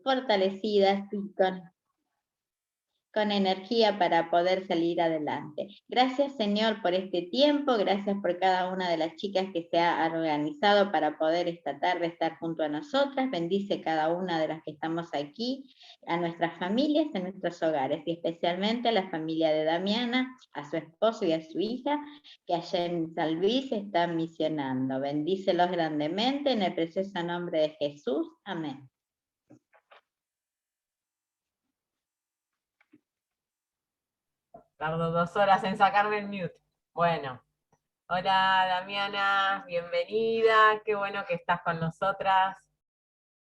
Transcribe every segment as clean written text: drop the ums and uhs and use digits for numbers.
fortalecidas y con energía para poder salir adelante. Gracias, Señor, por este tiempo, gracias por cada una de las chicas que se ha organizado para poder esta tarde estar junto a nosotras. Bendice cada una de las que estamos aquí, a nuestras familias, a nuestros hogares, y especialmente a la familia de Damiana, a su esposo y a su hija, que allá en San Luis están misionando. Bendícelos grandemente, en el precioso nombre de Jesús. Amén. Tardo 2 horas en sacarme el mute. Bueno, hola Damiana, bienvenida, qué bueno que estás con nosotras.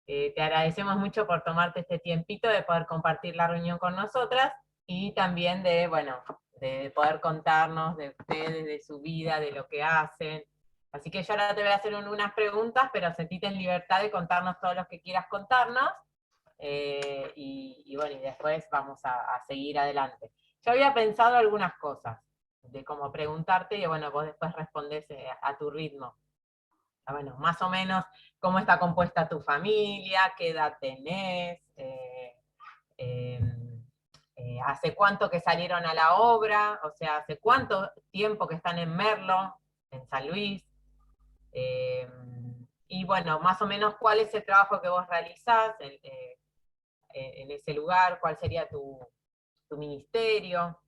Te agradecemos mucho por tomarte este tiempito de poder compartir la reunión con nosotras y también de, bueno, de poder contarnos de ustedes, de su vida, de lo que hacen. Así que yo ahora te voy a hacer unas preguntas, pero sentite en libertad de contarnos todo lo que quieras contarnos. Y bueno, y después vamos a seguir adelante. Yo había pensado algunas cosas de cómo preguntarte y bueno, vos después respondés a tu ritmo. Bueno, más o menos cómo está compuesta tu familia, qué edad tenés, hace cuánto que salieron a la obra, o sea, hace cuánto tiempo que están en Merlo, en San Luis, y bueno, más o menos cuál es el trabajo que vos realizás en ese lugar, cuál sería tu ministerio.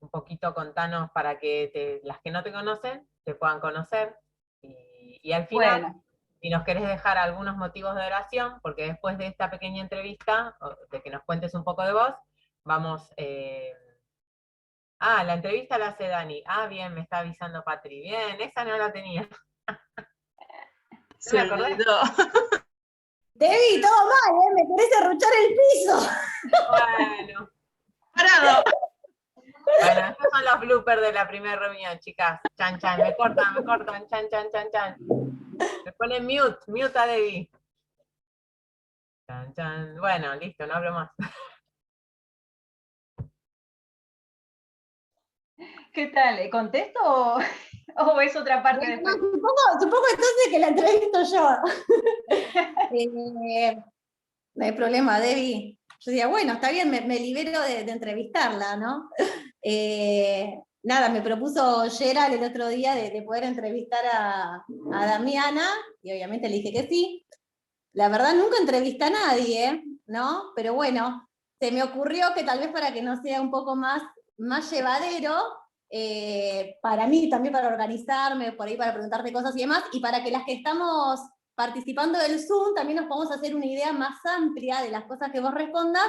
Un poquito contanos para que las que no te conocen te puedan conocer. Y al final, Bueno, si nos querés dejar algunos motivos de oración, porque después de esta pequeña entrevista, de que nos cuentes un poco de vos, vamos... la entrevista la hace Dani. Bien, me está avisando Patri. Bien, esa no la tenía. Se me olvidó. Debbie, todo mal, me querés arruchar el piso. Bueno. Parado. Bueno, estos son los bloopers de la primera reunión, chicas. Chan, chan, me cortan, chan, chan, chan, chan. Me ponen mute a Debbie. Chan, chan. Bueno, listo, no hablo más. ¿qué tal? ¿Contesto o es otra parte Bueno, después? no, supongo entonces que la entrevisto yo. No hay problema, Debbie. Yo decía, bueno, está bien, me libero de entrevistarla, ¿no? Nada, me propuso Gerald el otro día de poder entrevistar a Damiana, y obviamente le dije que sí. La verdad nunca entrevisté a nadie, ¿no? Pero bueno, se me ocurrió que tal vez para que no sea un poco más llevadero, para mí, también para organizarme, por ahí para preguntarte cosas y demás, y para que las que estamos participando del Zoom también nos podamos hacer una idea más amplia de las cosas que vos respondas,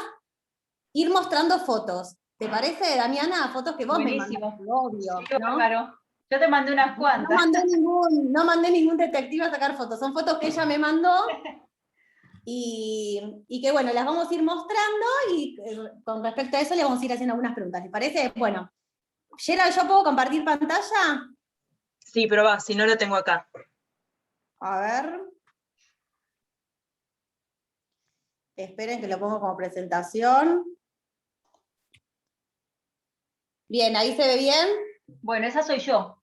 ir mostrando fotos. ¿Te parece, Damiana? Fotos que vos Buenísimo. me mandaste, obvio, Sí, ¿no? bárbaro. Yo te mandé unas cuantas. No mandé ningún detective a sacar fotos, son fotos que ella me mandó y que bueno, las vamos a ir mostrando y con respecto a eso le vamos a ir haciendo algunas preguntas, ¿te parece? Bueno, Gerald, ¿yo puedo compartir pantalla? Sí, pero va, si no lo tengo acá. A ver. Esperen que lo pongo como presentación. Bien, ¿ahí se ve bien? Bueno, esa soy yo.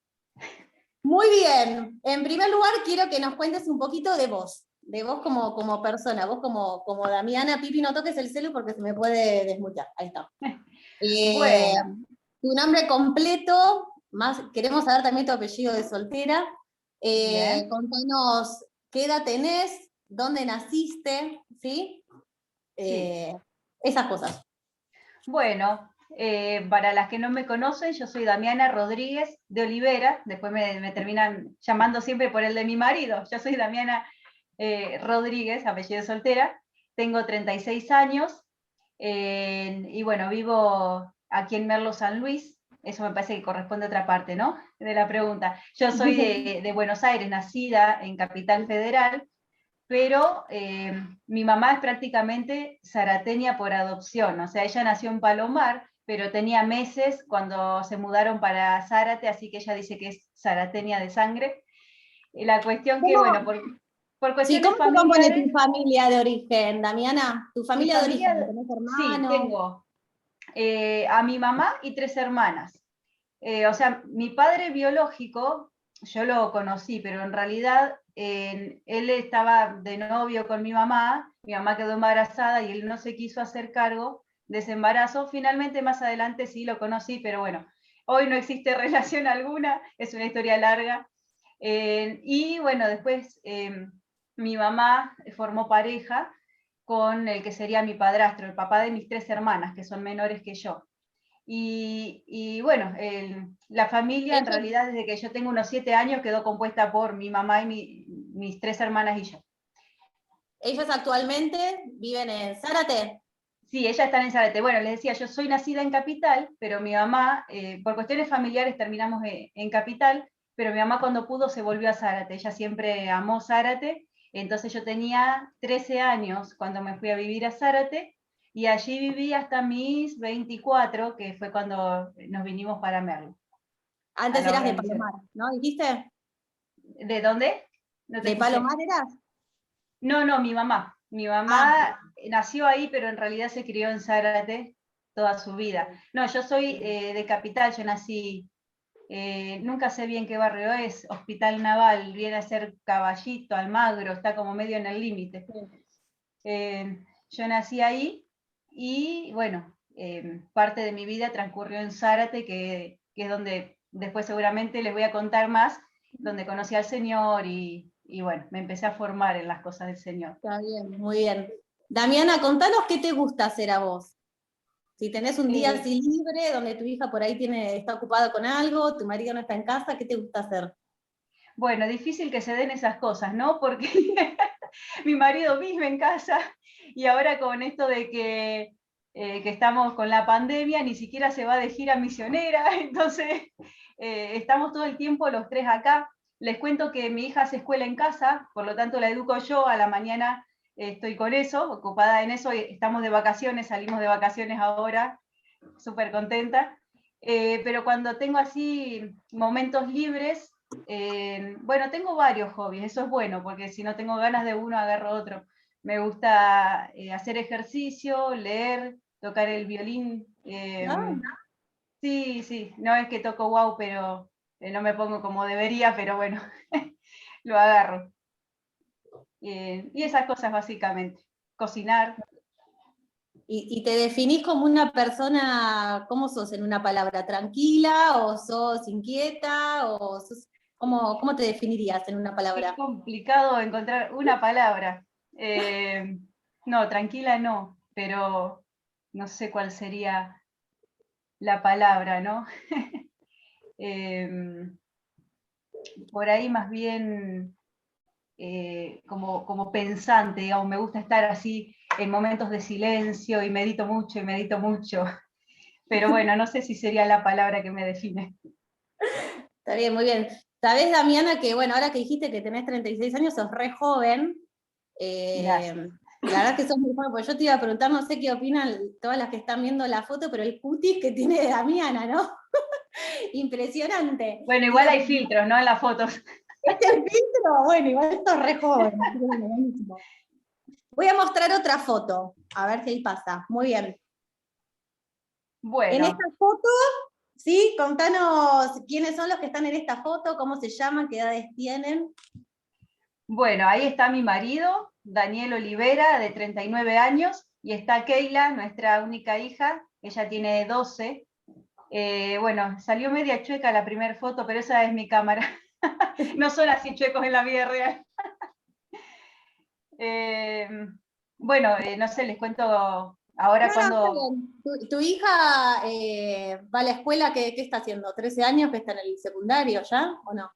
Muy bien. En primer lugar, quiero que nos cuentes un poquito de vos como persona, vos como Damiana. Pipi, no toques el celu porque se me puede desmutear. Ahí está. Bueno. Tu nombre completo, queremos saber también tu apellido de soltera. Contanos qué edad tenés, dónde naciste, ¿sí? Esas cosas. Bueno, para las que no me conocen, yo soy Damiana Rodríguez de Olivera, después me terminan llamando siempre por el de mi marido. Yo soy Damiana Rodríguez, apellido soltera, tengo 36 años, y bueno, vivo aquí en Merlo, San Luis. Eso me parece que corresponde a otra parte, ¿no? De la pregunta. Yo soy de Buenos Aires, nacida en Capital Federal, pero mi mamá es prácticamente zarateña por adopción, o sea, ella nació en Palomar, pero tenía meses cuando se mudaron para Zárate, así que ella dice que es zarateña de sangre. Y la cuestión que, bueno, por cuestiones ¿Cómo se compone familiares... tu familia de origen, Damiana? ¿Tu familia de origen? ¿Tenés hermanos? Sí, tengo a mi mamá y 3 hermanas. O sea, mi padre biológico yo lo conocí, pero en realidad él estaba de novio con mi mamá quedó embarazada y él no se quiso hacer cargo de ese embarazo. Finalmente más adelante sí lo conocí, pero bueno, hoy no existe relación alguna, es una historia larga. Y bueno, después mi mamá formó pareja con el que sería mi padrastro, el papá de mis 3 hermanas, que son menores que yo. Y bueno, la familia en realidad desde que yo tengo unos 7 años quedó compuesta por mi mamá y mis 3 hermanas y yo. ¿Ellos actualmente viven en Zárate? Sí, ellas están en Zárate. Bueno, les decía, yo soy nacida en Capital, pero mi mamá, por cuestiones familiares terminamos en Capital, pero mi mamá cuando pudo se volvió a Zárate. Ella siempre amó Zárate, entonces yo tenía 13 años cuando me fui a vivir a Zárate, y allí viví hasta mis 24, que fue cuando nos vinimos para Merlo. Antes eras de Palomar, ¿no? ¿Dijiste? ¿De dónde? No te ¿De escuché. Palomar eras? No, mi mamá. Mi mamá nació ahí, pero en realidad se crió en Zárate toda su vida. No, yo soy de Capital, yo nací, nunca sé bien qué barrio es, Hospital Naval, viene a ser Caballito, Almagro, está como medio en el límite. Yo nací ahí y bueno, parte de mi vida transcurrió en Zárate, que es donde después seguramente les voy a contar más, donde conocí al Señor y bueno, me empecé a formar en las cosas del Señor. Está bien, muy bien. Damiana, contanos qué te gusta hacer a vos. Si tenés un día así libre, donde tu hija por ahí está ocupada con algo, tu marido no está en casa, ¿qué te gusta hacer? Bueno, difícil que se den esas cosas, ¿no? Porque mi marido vive en casa y ahora con esto de que estamos con la pandemia, ni siquiera se va de gira misionera, entonces estamos todo el tiempo los 3 acá. Les cuento que mi hija hace escuela en casa, por lo tanto la educo yo, a la mañana estoy con eso, ocupada en eso, estamos de vacaciones, salimos de vacaciones ahora, súper contenta. Pero cuando tengo así momentos libres, bueno, tengo varios hobbies, eso es bueno, porque si no tengo ganas de uno, agarro otro. Me gusta hacer ejercicio, leer, tocar el violín. Sí, no es que toco wow, pero no me pongo como debería, pero bueno, lo agarro. Y esas cosas básicamente. Cocinar. ¿Y te definís como una persona, cómo sos en una palabra? ¿Tranquila o sos inquieta? O ¿cómo te definirías en una palabra? Es complicado encontrar una palabra. No, tranquila no, pero no sé cuál sería la palabra, ¿no? Por ahí más bien como pensante, digamos, me gusta estar así en momentos de silencio y medito mucho, pero bueno, no sé si sería la palabra que me define. Está bien, muy bien. Sabés, Damiana, que bueno, ahora que dijiste que tenés 36 años, sos re joven. La verdad es que sos muy joven, porque yo te iba a preguntar, no sé qué opinan todas las que están viendo la foto, pero el cutis que tiene Damiana, ¿no? Impresionante. Bueno, igual hay filtros, ¿no? En las fotos. ¿Este es el filtro? Bueno, igual esto es re joven. Así que bueno, buenísimo. Voy a mostrar otra foto, a ver si ahí pasa. Muy bien. Bueno. En esta foto, sí, contanos quiénes son los que están en esta foto, cómo se llaman, qué edades tienen. Bueno, ahí está mi marido, Daniel Olivera, de 39 años, y está Keila, nuestra única hija, ella tiene 12. Bueno, salió media chueca la primera foto, pero esa es mi cámara. No son así chuecos en la vida real. Bueno, no sé, les cuento ahora cuando... ¿Tu hija va a la escuela? ¿Qué está haciendo? ¿13 años que está en el secundario ya o no?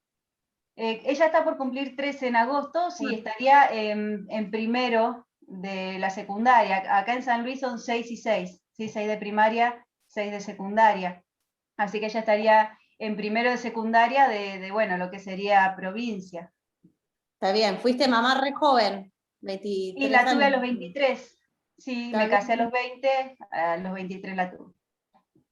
Ella está por cumplir 13 en agosto, sí, estaría en primero de la secundaria. Acá en San Luis son 6 y 6, ¿sí? 6 de primaria, 6 de secundaria. Así que ella estaría en primero de secundaria bueno, lo que sería provincia. Está bien, fuiste mamá re joven, 23 y la tuve años. a los 23, sí, Está me bien. casé a los 20, a los 23 la tuve.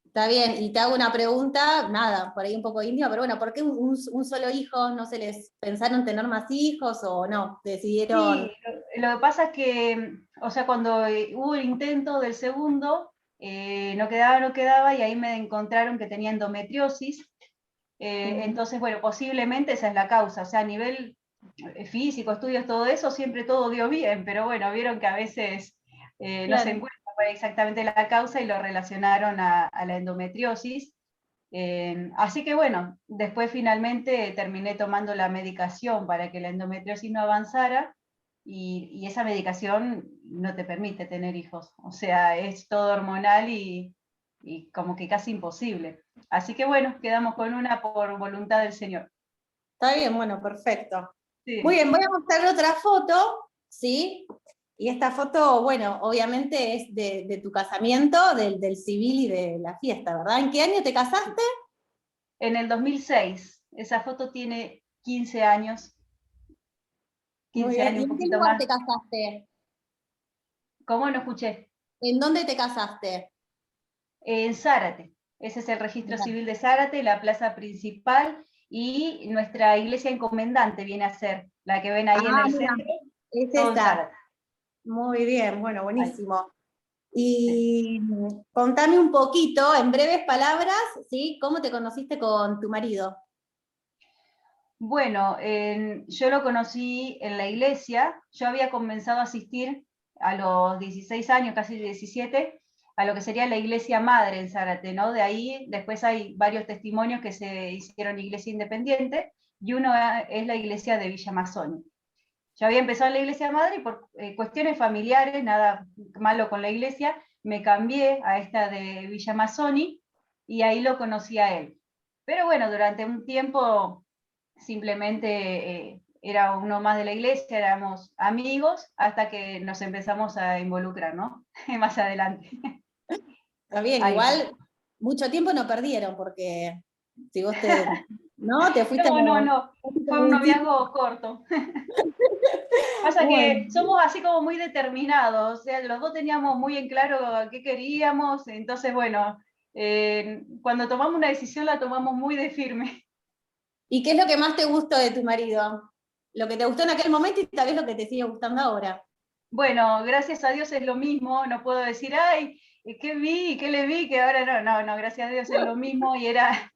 Está bien, y te hago una pregunta, nada, por ahí un poco íntima, pero bueno, ¿por qué un solo hijo? ¿No se les pensaron tener más hijos o no? Decidieron... Sí, lo que pasa es que, o sea, cuando hubo el intento del segundo, no quedaba, y ahí me encontraron que tenía endometriosis, Entonces, bueno, posiblemente esa es la causa, o sea, a nivel físico, estudios, todo eso, siempre todo dio bien, pero bueno, vieron que a veces no se Claro. encuentra cuál es exactamente la causa y lo relacionaron a la endometriosis. Así que bueno, después finalmente terminé tomando la medicación para que la endometriosis no avanzara, y esa medicación no te permite tener hijos, o sea, es todo hormonal y como que casi imposible. Así que bueno, quedamos con una por voluntad del Señor. Está bien, bueno, perfecto. Sí. Muy bien, voy a mostrar otra foto, ¿sí? Y esta foto, bueno, obviamente es de tu casamiento, del civil y de la fiesta, ¿verdad? ¿En qué año te casaste? En el 2006, esa foto tiene 15 años, Muy 15 bien. años, ¿Y un en qué poquito lugar más. te casaste? ¿Cómo no escuché? ¿En dónde te casaste? En Zárate, ese es el registro Mirá. civil de Zárate, la plaza principal, y nuestra iglesia encomendante viene a ser, la que ven ahí en el Mira, centro, es todo en esa. Zárate. Muy bien, bueno, Ahí. buenísimo. Sí. Y contame un poquito, en breves palabras, ¿sí? ¿Cómo te conociste con tu marido? Bueno, yo lo conocí en la iglesia, yo había comenzado a asistir a los 16 años, casi 17, a lo que sería la iglesia madre en Zárate, ¿no? De ahí después hay varios testimonios que se hicieron iglesia independiente, y uno es la iglesia de Villa Mazzoni. Yo había empezado en la iglesia madre y por cuestiones familiares, nada malo con la iglesia, me cambié a esta de Villa Mazzoni y ahí lo conocí a él. Pero bueno, durante un tiempo simplemente era uno más de la iglesia, éramos amigos, hasta que nos empezamos a involucrar, ¿no? Más adelante. Está bien, Ahí fue. igual mucho tiempo no perdieron, porque si vos ¿no? Te fuiste No, fue un noviazgo corto. Pasa Bueno, que somos así como muy determinados, o sea, los dos teníamos muy en claro qué queríamos, entonces bueno, cuando tomamos una decisión la tomamos muy de firme. ¿y qué es lo que más te gustó de tu marido? Lo que te gustó en aquel momento y tal vez lo que te sigue gustando ahora. Bueno, gracias a Dios es lo mismo, no puedo decir, ay, ¿qué vi? ¿Qué le vi? Que ahora no, gracias a Dios es lo mismo, y era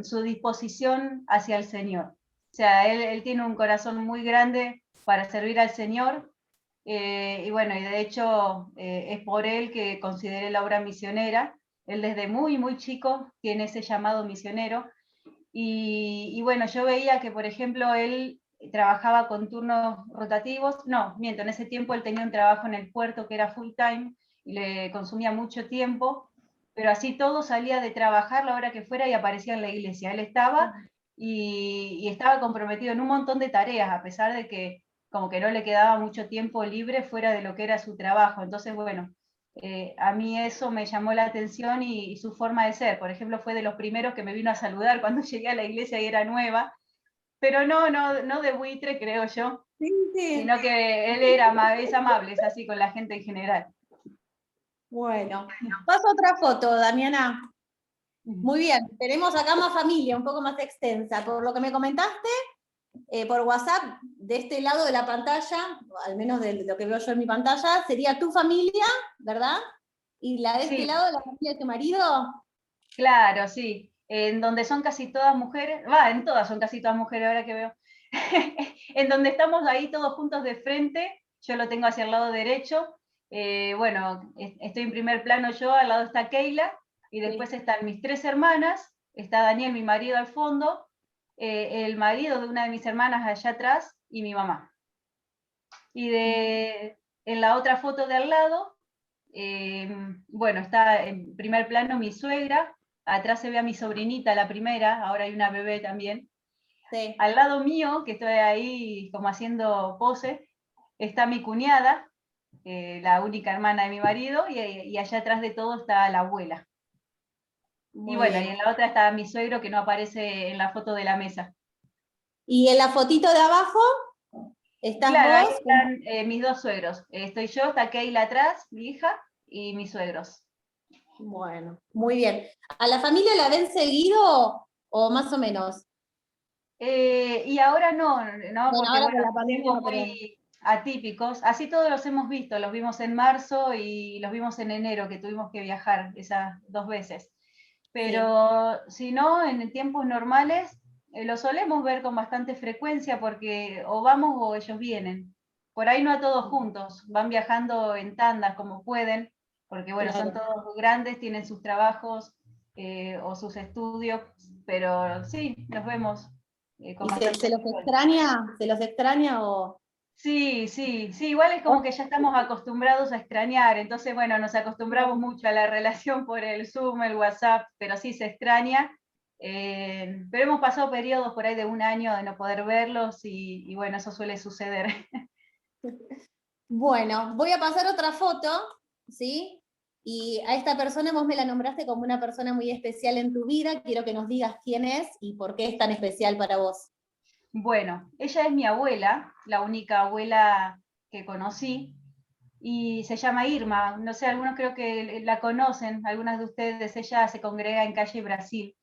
su disposición hacia el Señor. O sea, él tiene un corazón muy grande para servir al Señor, y bueno, y de hecho es por él que consideré la obra misionera. Él desde muy, muy chico tiene ese llamado misionero, y bueno, yo veía que, por ejemplo, él trabajaba con turnos rotativos, no, miento, en ese tiempo él tenía un trabajo en el puerto que era full time y le consumía mucho tiempo, pero así todo salía de trabajar la hora que fuera y aparecía en la iglesia. Él estaba y estaba comprometido en un montón de tareas, a pesar de que como que no le quedaba mucho tiempo libre fuera de lo que era su trabajo. Entonces, bueno, a mí eso me llamó la atención, y su forma de ser. Por ejemplo, fue de los primeros que me vino a saludar cuando llegué a la iglesia y era nueva, pero no de buitre, creo yo, Sí, sí. sino que él es amable, es así con la gente en general. Bueno, paso a otra foto, Damiana. Muy bien, tenemos acá más familia, un poco más extensa. Por lo que me comentaste, por WhatsApp, de este lado de la pantalla, al menos de lo que veo yo en mi pantalla, sería tu familia, ¿verdad? Y la de este Sí, lado, la familia de tu marido. claro, sí. En donde son casi todas mujeres, en todas son casi todas mujeres ahora que veo. En donde estamos ahí todos juntos de frente, yo lo tengo hacia el lado derecho. Bueno, estoy en primer plano yo, al lado está Keila, y después están mis 3 hermanas, está Daniel, mi marido, al fondo, el marido de una de mis hermanas allá atrás, y mi mamá. Y en la otra foto de al lado, bueno, está en primer plano mi suegra, atrás se ve a mi sobrinita, la primera, ahora hay una bebé también. Sí. Al lado mío, que estoy ahí como haciendo pose, está mi cuñada, la única hermana de mi marido, y allá atrás de todo está la abuela. Muy Y bueno, y bien. en la otra está mi suegro, que no aparece en la foto de la mesa. Y en la fotito de abajo, estás Claro, ahí vos. están mis 2 suegros. Estoy yo, está Keila atrás, mi hija, y mis suegros. Bueno, muy bien. ¿A la familia la ven seguido o más o menos? Y ahora no, Bueno, porque ahora bueno, con la son pandemia tiempos no, pero muy atípicos. Así todos los hemos visto, los vimos en marzo y los vimos en enero, que tuvimos que viajar esas 2 veces. pero si no, en tiempos normales lo solemos ver con bastante frecuencia porque o vamos o ellos vienen. Por ahí no a todos juntos, van viajando en tandas como pueden, porque bueno, son Claro. todos grandes, tienen sus trabajos o sus estudios, pero sí, nos vemos con ¿Y bastante se los frecuencia. extraña? ¿Se los extraña o...? Sí, sí, sí, igual es como que ya estamos acostumbrados a extrañar, entonces bueno, nos acostumbramos mucho a la relación por el Zoom, el WhatsApp, pero sí se extraña. Pero hemos pasado periodos por ahí de un año de no poder verlos y bueno, eso suele suceder. Bueno, voy a pasar otra foto, ¿sí? Y a esta persona vos me la nombraste como una persona muy especial en tu vida. Quiero que nos digas quién es y por qué es tan especial para vos. Bueno, ella es mi abuela, la única abuela que conocí, y se llama Irma. No sé, algunos creo que la conocen, algunas de ustedes. Ella se congrega en Calle Brasil.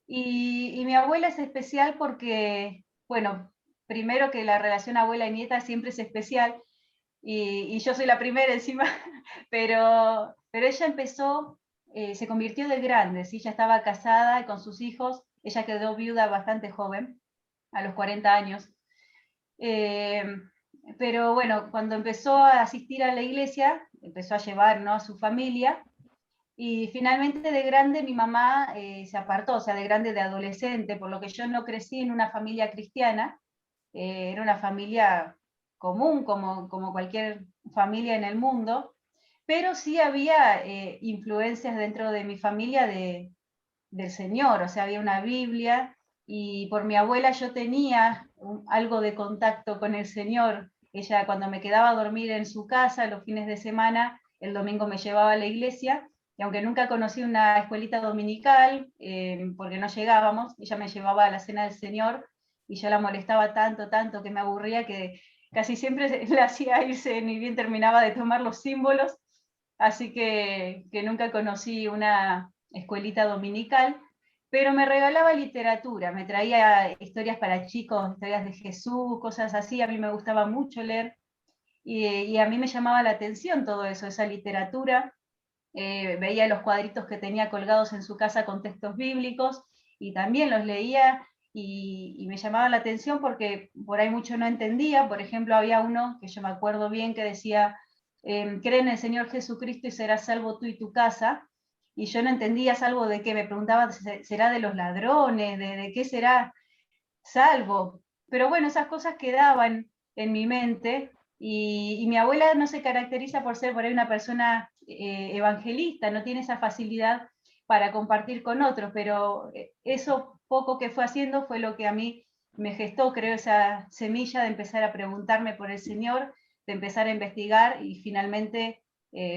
Y mi abuela es especial porque, bueno, primero que la relación abuela y nieta siempre es especial, y yo soy la primera encima, pero ella empezó, se convirtió de grande, ¿sí? Ya estaba casada y con sus hijos, ella quedó viuda bastante joven, a los 40 años. Eh, pero bueno, cuando empezó a asistir a la iglesia, empezó a llevar, ¿no?, a su familia, y finalmente de grande mi mamá se apartó, o sea, de grande, de adolescente, por lo que yo no crecí en una familia cristiana, era una familia común, como cualquier familia en el mundo, pero sí había influencias dentro de mi familia del Señor, o sea, había una Biblia, y por mi abuela yo tenía algo de contacto con el Señor. Ella, cuando me quedaba a dormir en su casa los fines de semana, el domingo me llevaba a la iglesia, y aunque nunca conocí una escuelita dominical, porque no llegábamos, ella me llevaba a la cena del Señor, y yo la molestaba tanto, tanto, que me aburría, que casi siempre la hacía irse, ni bien terminaba de tomar los símbolos, así que nunca conocí una escuelita dominical, pero me regalaba literatura, me traía historias para chicos, historias de Jesús, cosas así. A mí me gustaba mucho leer, y a mí me llamaba la atención todo eso, esa literatura. Veía los cuadritos que tenía colgados en su casa con textos bíblicos, y también los leía, y me llamaba la atención porque por ahí mucho no entendía. Por ejemplo, había uno que yo me acuerdo bien que decía, cree en el Señor Jesucristo y serás salvo tú y tu casa, y yo no entendía salvo de qué, me preguntaba, ¿será de los ladrones? ¿De qué será salvo? Pero bueno, esas cosas quedaban en mi mente, y mi abuela no se caracteriza por ser por ahí una persona evangelista, no tiene esa facilidad para compartir con otros, pero eso poco que fue haciendo fue lo que a mí me gestó, creo, esa semilla de empezar a preguntarme por el Señor, de empezar a investigar y finalmente,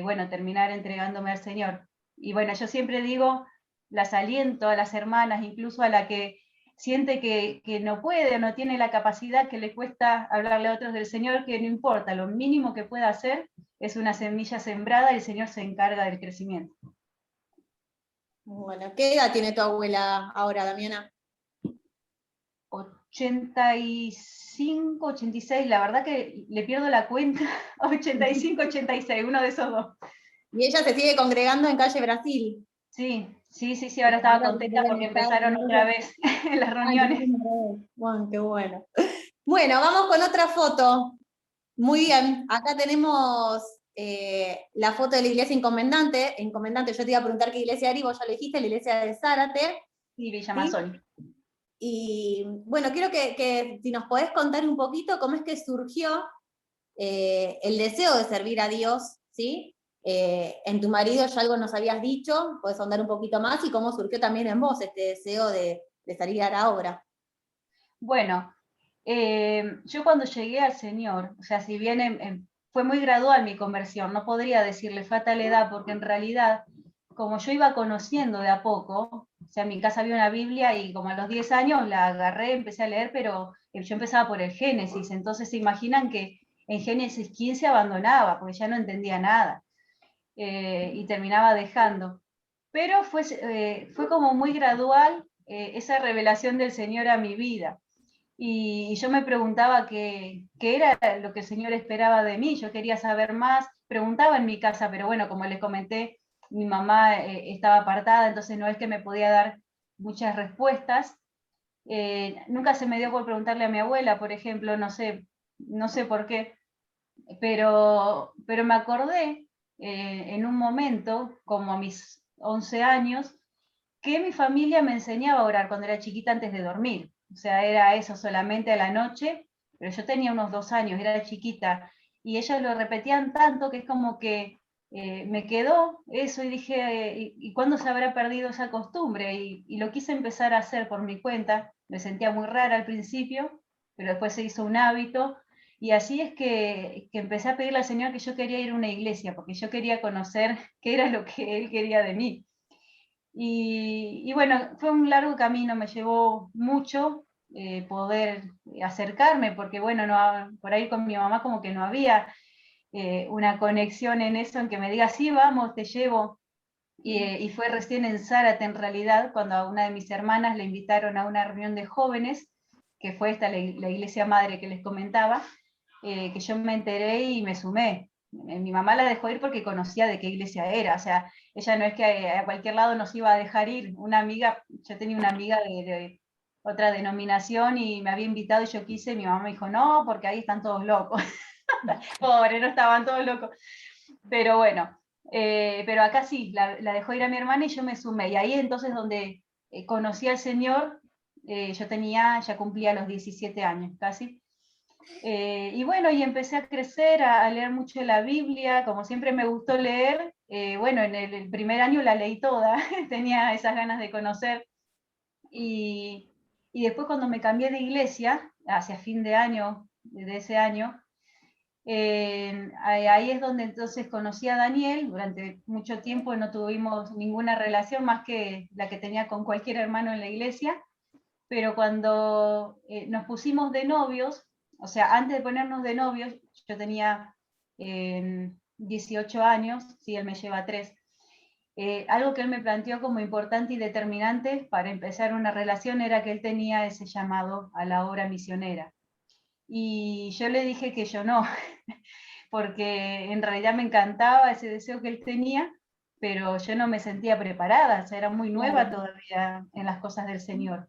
bueno, terminar entregándome al Señor. Y bueno, yo siempre digo, las aliento a las hermanas, incluso a la que siente que no puede o no tiene la capacidad, que le cuesta hablarle a otros del Señor, que no importa, lo mínimo que pueda hacer es una semilla sembrada y el Señor se encarga del crecimiento. Bueno, ¿qué edad tiene tu abuela ahora, Damiana? 85, 86, la verdad que le pierdo la cuenta, 85, 86, uno de esos dos. Y ella se sigue congregando en Calle Brasil. Sí, sí, sí, sí, ahora estaba Ahora contenta deben porque estar empezaron otra vez en las Ay, reuniones. bueno, qué bueno. Bueno, vamos con otra foto. Muy bien, acá tenemos la foto de la iglesia encomendante. Encomendante, yo te iba a preguntar qué iglesia era y vos ya lo dijiste, la iglesia de Zárate. Y Villa ¿Sí? Mazzoni. Y bueno, quiero que si nos podés contar un poquito cómo es que surgió el deseo de servir a Dios, ¿sí? En tu marido ya algo nos habías dicho, podés ahondar un poquito más, y cómo surgió también en vos este deseo de salir a la obra. Bueno, yo cuando llegué al Señor, o sea, si bien fue muy gradual mi conversión, no podría decirle fue a tal edad, porque en realidad, como yo iba conociendo de a poco, o sea, en mi casa había una Biblia y como a los 10 años la agarré, empecé a leer, pero yo empezaba por el Génesis, entonces se imaginan que en Génesis 15 abandonaba, porque ya no entendía nada, y terminaba dejando. Pero fue como muy gradual esa revelación del Señor a mi vida. Y yo me preguntaba qué era lo que el Señor esperaba de mí, yo quería saber más, preguntaba en mi casa, pero bueno, como les comenté, mi mamá estaba apartada, entonces no es que me podía dar muchas respuestas. Nunca se me dio por preguntarle a mi abuela, por ejemplo, no sé por qué, pero me acordé en un momento, como a mis 11 años, que mi familia me enseñaba a orar cuando era chiquita antes de dormir. O sea, era eso solamente a la noche, pero yo tenía unos 2 años, era chiquita, y ellos lo repetían tanto que es como que me quedó eso y dije, ¿y cuándo se habrá perdido esa costumbre? Y lo quise empezar a hacer por mi cuenta, me sentía muy rara al principio, pero después se hizo un hábito, y así es que empecé a pedirle al Señor que yo quería ir a una iglesia, porque yo quería conocer qué era lo que Él quería de mí. Y bueno, fue un largo camino, me llevó mucho poder acercarme, porque bueno, por ahí con mi mamá como que no había una conexión en eso, en que me diga, sí, vamos, te llevo. Y fue recién en Zárate, en realidad, cuando a una de mis hermanas le invitaron a una reunión de jóvenes, que fue esta la iglesia madre que les comentaba, que yo me enteré y me sumé. Mi mamá la dejó ir porque conocía de qué iglesia era, o sea, ella no es que a cualquier lado nos iba a dejar ir. Una amiga, yo tenía una amiga de otra denominación y me había invitado y yo quise, y mi mamá me dijo, no, porque ahí están todos locos. Pobre, no estaban todos locos. Pero bueno, pero acá sí, la dejó ir a mi hermana y yo me sumé. Y ahí entonces donde conocí al Señor, yo ya cumplía los 17 años casi. Y bueno, y empecé a crecer, a leer mucho la Biblia, como siempre me gustó leer. Bueno, en el primer año la leí toda, tenía esas ganas de conocer. Y, y después cuando me cambié de iglesia, hacia fin de año, de ese año, ahí es donde entonces conocí a Daniel. Durante mucho tiempo no tuvimos ninguna relación más que la que tenía con cualquier hermano en la iglesia, pero cuando nos pusimos de novios, o sea, antes de ponernos de novios, yo tenía 18 años, sí, él me lleva 3, algo que él me planteó como importante y determinante para empezar una relación era que él tenía ese llamado a la obra misionera. Y yo le dije que yo no, porque en realidad me encantaba ese deseo que él tenía, pero yo no me sentía preparada, o sea, era muy nueva todavía en las cosas del Señor.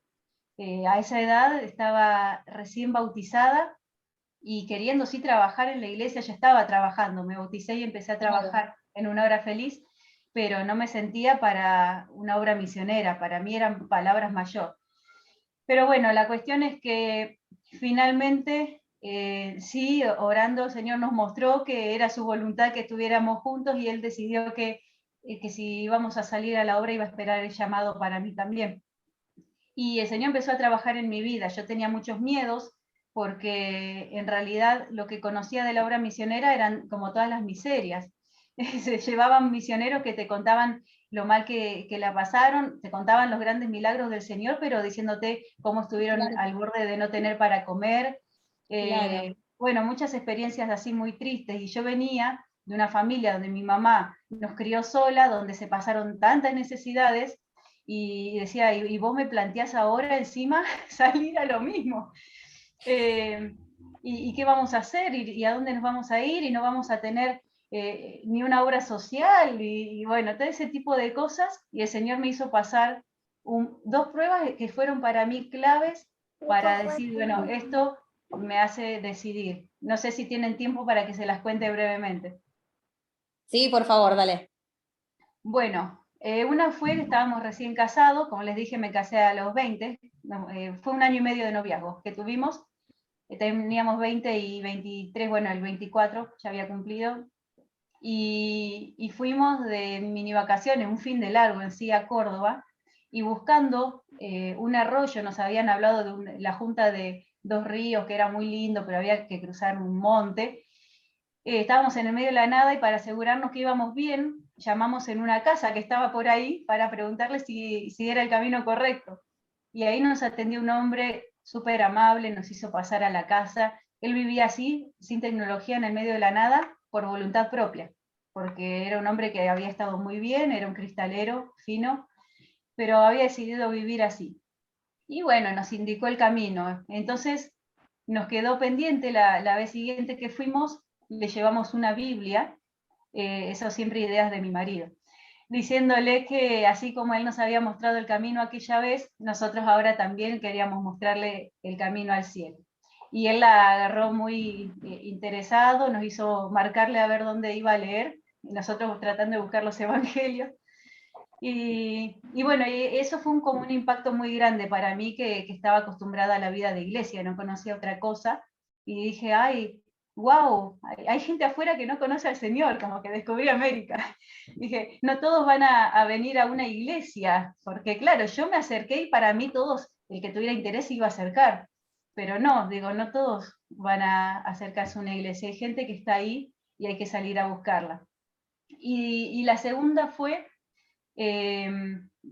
A esa edad estaba recién bautizada y queriendo sí trabajar en la iglesia, ya estaba trabajando, me bauticé y empecé a trabajar en una hora feliz, pero no me sentía para una obra misionera, para mí eran palabras mayor. Pero bueno, la cuestión es que finalmente, sí, orando, el Señor nos mostró que era su voluntad que estuviéramos juntos y Él decidió que si íbamos a salir a la obra iba a esperar el llamado para mí también. Y el Señor empezó a trabajar en mi vida. Yo tenía muchos miedos porque en realidad lo que conocía de la obra misionera eran como todas las miserias. Se llevaban misioneros que te contaban lo mal que la pasaron, te contaban los grandes milagros del Señor, pero diciéndote cómo estuvieron al borde de no tener para comer. Bueno, muchas experiencias así muy tristes. Y yo venía de una familia donde mi mamá nos crió sola, donde se pasaron tantas necesidades, y decía, ¿y vos me planteás ahora encima salir a lo mismo? ¿Y qué vamos a hacer? ¿Y a dónde nos vamos a ir? Y no vamos a tener ni una obra social, y bueno, todo ese tipo de cosas. Y el Señor me hizo pasar 2 pruebas que fueron para mí claves para decir, bueno, esto me hace decidir. No sé si tienen tiempo para que se las cuente brevemente. Sí, por favor, dale. Bueno, una fue que estábamos recién casados, como les dije, me casé a los 20, fue 1 año y medio de noviazgo que tuvimos, teníamos 20 y 23, bueno, el 24 ya había cumplido, y fuimos de mini vacaciones, un fin de largo en sí a Córdoba, y buscando un arroyo, nos habían hablado de la junta de 2 ríos, que era muy lindo, pero había que cruzar un monte. Estábamos en el medio de la nada y para asegurarnos que íbamos bien, llamamos en una casa que estaba por ahí para preguntarle si era el camino correcto. Y ahí nos atendió un hombre súper amable, nos hizo pasar a la casa. Él vivía así, sin tecnología, en el medio de la nada, por voluntad propia, porque era un hombre que había estado muy bien, era un cristalero fino, pero había decidido vivir así. Y bueno, nos indicó el camino. Entonces nos quedó pendiente la vez siguiente que fuimos, le llevamos una Biblia, eso siempre ideas de mi marido. diciéndole que así como él nos había mostrado el camino aquella vez, nosotros ahora también queríamos mostrarle el camino al cielo. Y él la agarró muy interesado, nos hizo marcarle a ver dónde iba a leer, y nosotros tratando de buscar los evangelios. Y bueno, eso fue como un impacto muy grande para mí, que estaba acostumbrada a la vida de iglesia, no conocía otra cosa, y dije, ay, wow, hay gente afuera que no conoce al Señor, como que descubrí América. Dije, no todos van a venir a una iglesia, porque claro, yo me acerqué y para mí todos, el que tuviera interés iba a acercar, pero no, digo, no todos van a acercarse a una iglesia, hay gente que está ahí y hay que salir a buscarla. Y la segunda fue eh,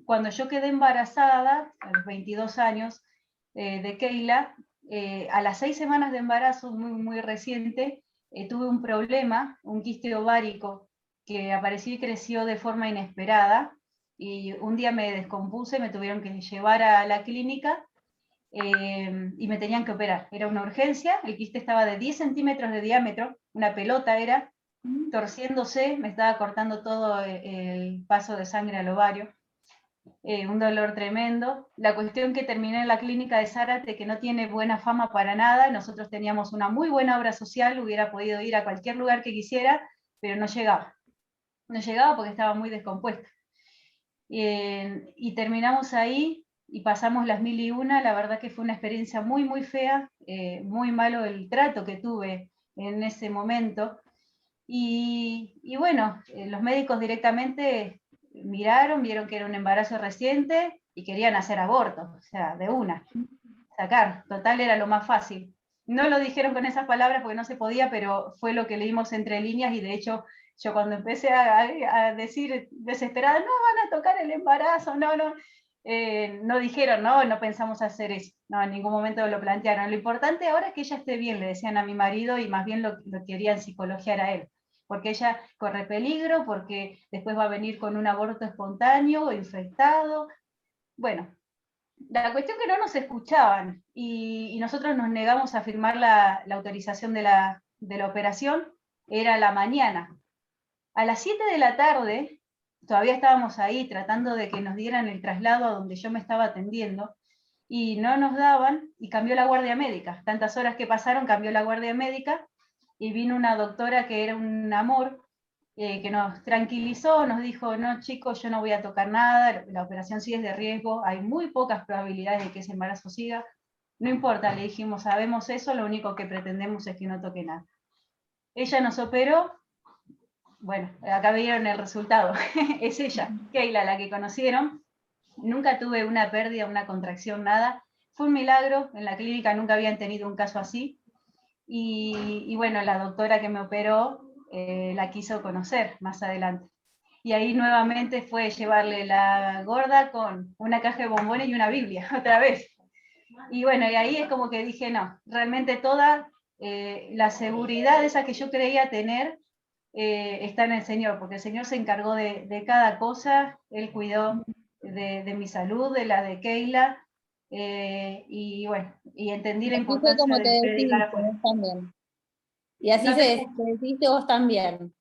cuando yo quedé embarazada, a los 22 años, de Keila, a las 6 semanas de embarazo, muy, muy reciente, tuve un problema, un quiste ovárico, que apareció y creció de forma inesperada, y un día me descompuse, me tuvieron que llevar a la clínica, y me tenían que operar. Era una urgencia, el quiste estaba de 10 centímetros de diámetro, una pelota era, torciéndose, me estaba cortando todo el paso de sangre al ovario, un dolor tremendo. La cuestión que terminé en la clínica de Zárate, que no tiene buena fama para nada, nosotros teníamos una muy buena obra social, hubiera podido ir a cualquier lugar que quisiera, pero no llegaba. No llegaba porque estaba muy descompuesta. Y terminamos ahí y pasamos las 1001, la verdad que fue una experiencia muy, muy fea, muy malo el trato que tuve en ese momento. Y bueno, los médicos directamente miraron, vieron que era un embarazo reciente y querían hacer aborto, o sea, de una, sacar, total era lo más fácil. No lo dijeron con esas palabras porque no se podía, pero fue lo que leímos entre líneas, y de hecho yo cuando empecé a decir desesperada, no van a tocar el embarazo, no dijeron, no pensamos hacer eso, no, en ningún momento lo plantearon. Lo importante ahora es que ella esté bien, le decían a mi marido, y más bien lo querían psicologiar a él, porque ella corre peligro, porque después va a venir con un aborto espontáneo o infectado. Bueno, la cuestión que no nos escuchaban, y nosotros nos negamos a firmar la autorización de la operación, era la mañana. A las 7 de la tarde, todavía estábamos ahí tratando de que nos dieran el traslado a donde yo me estaba atendiendo, y no nos daban, y cambió la guardia médica. Tantas horas que pasaron, cambió la guardia médica, y vino una doctora que era un amor, que nos tranquilizó, nos dijo, no chicos, yo no voy a tocar nada, la operación sí es de riesgo, hay muy pocas probabilidades de que ese embarazo siga, no importa, le dijimos, sabemos eso, lo único que pretendemos es que no toque nada. Ella nos operó, bueno, acá vieron el resultado, es ella, Keila, la que conocieron, nunca tuve una pérdida, una contracción, nada, fue un milagro, en la clínica nunca habían tenido un caso así, y bueno, la doctora que me operó la quiso conocer más adelante. Y ahí nuevamente fue llevarle la gorda con una caja de bombones y una Biblia, otra vez. Y bueno, y ahí es como que dije, no, realmente toda la seguridad esa que yo creía tener está en el Señor, porque el Señor se encargó de cada cosa, Él cuidó de mi salud, de la de Keila, y bueno, y entendí la Así fue importancia como te de predicar decidiste afuera. vos también. Y así No te- te decidiste vos también.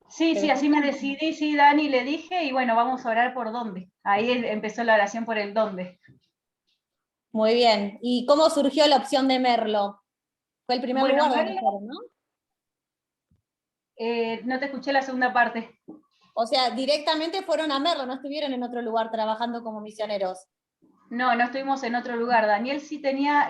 Sí, Te sí, así me decidiste- decidí, sí, Dani, le dije, y bueno, vamos a orar por dónde. Ahí empezó la oración por el dónde. Muy bien. ¿Y cómo surgió la opción de Merlo? Fue el primer Bueno, lugar donde Merlo, fueron, ¿no? no te escuché la segunda parte. O sea, directamente fueron a Merlo, no estuvieron en otro lugar trabajando como misioneros. No, no estuvimos en otro lugar. Daniel sí tenía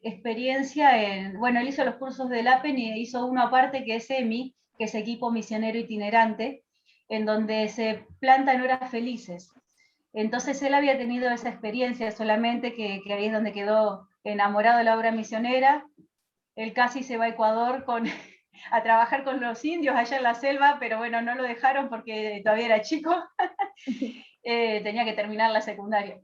experiencia bueno, él hizo los cursos del APEN y hizo uno aparte que es EMI, que es Equipo Misionero Itinerante, en donde se plantan horas felices. Entonces él había tenido esa experiencia solamente, que ahí es donde quedó enamorado de la obra misionera. Él casi se va a Ecuador a trabajar con los indios allá en la selva, pero bueno, no lo dejaron porque todavía era chico, tenía que terminar la secundaria.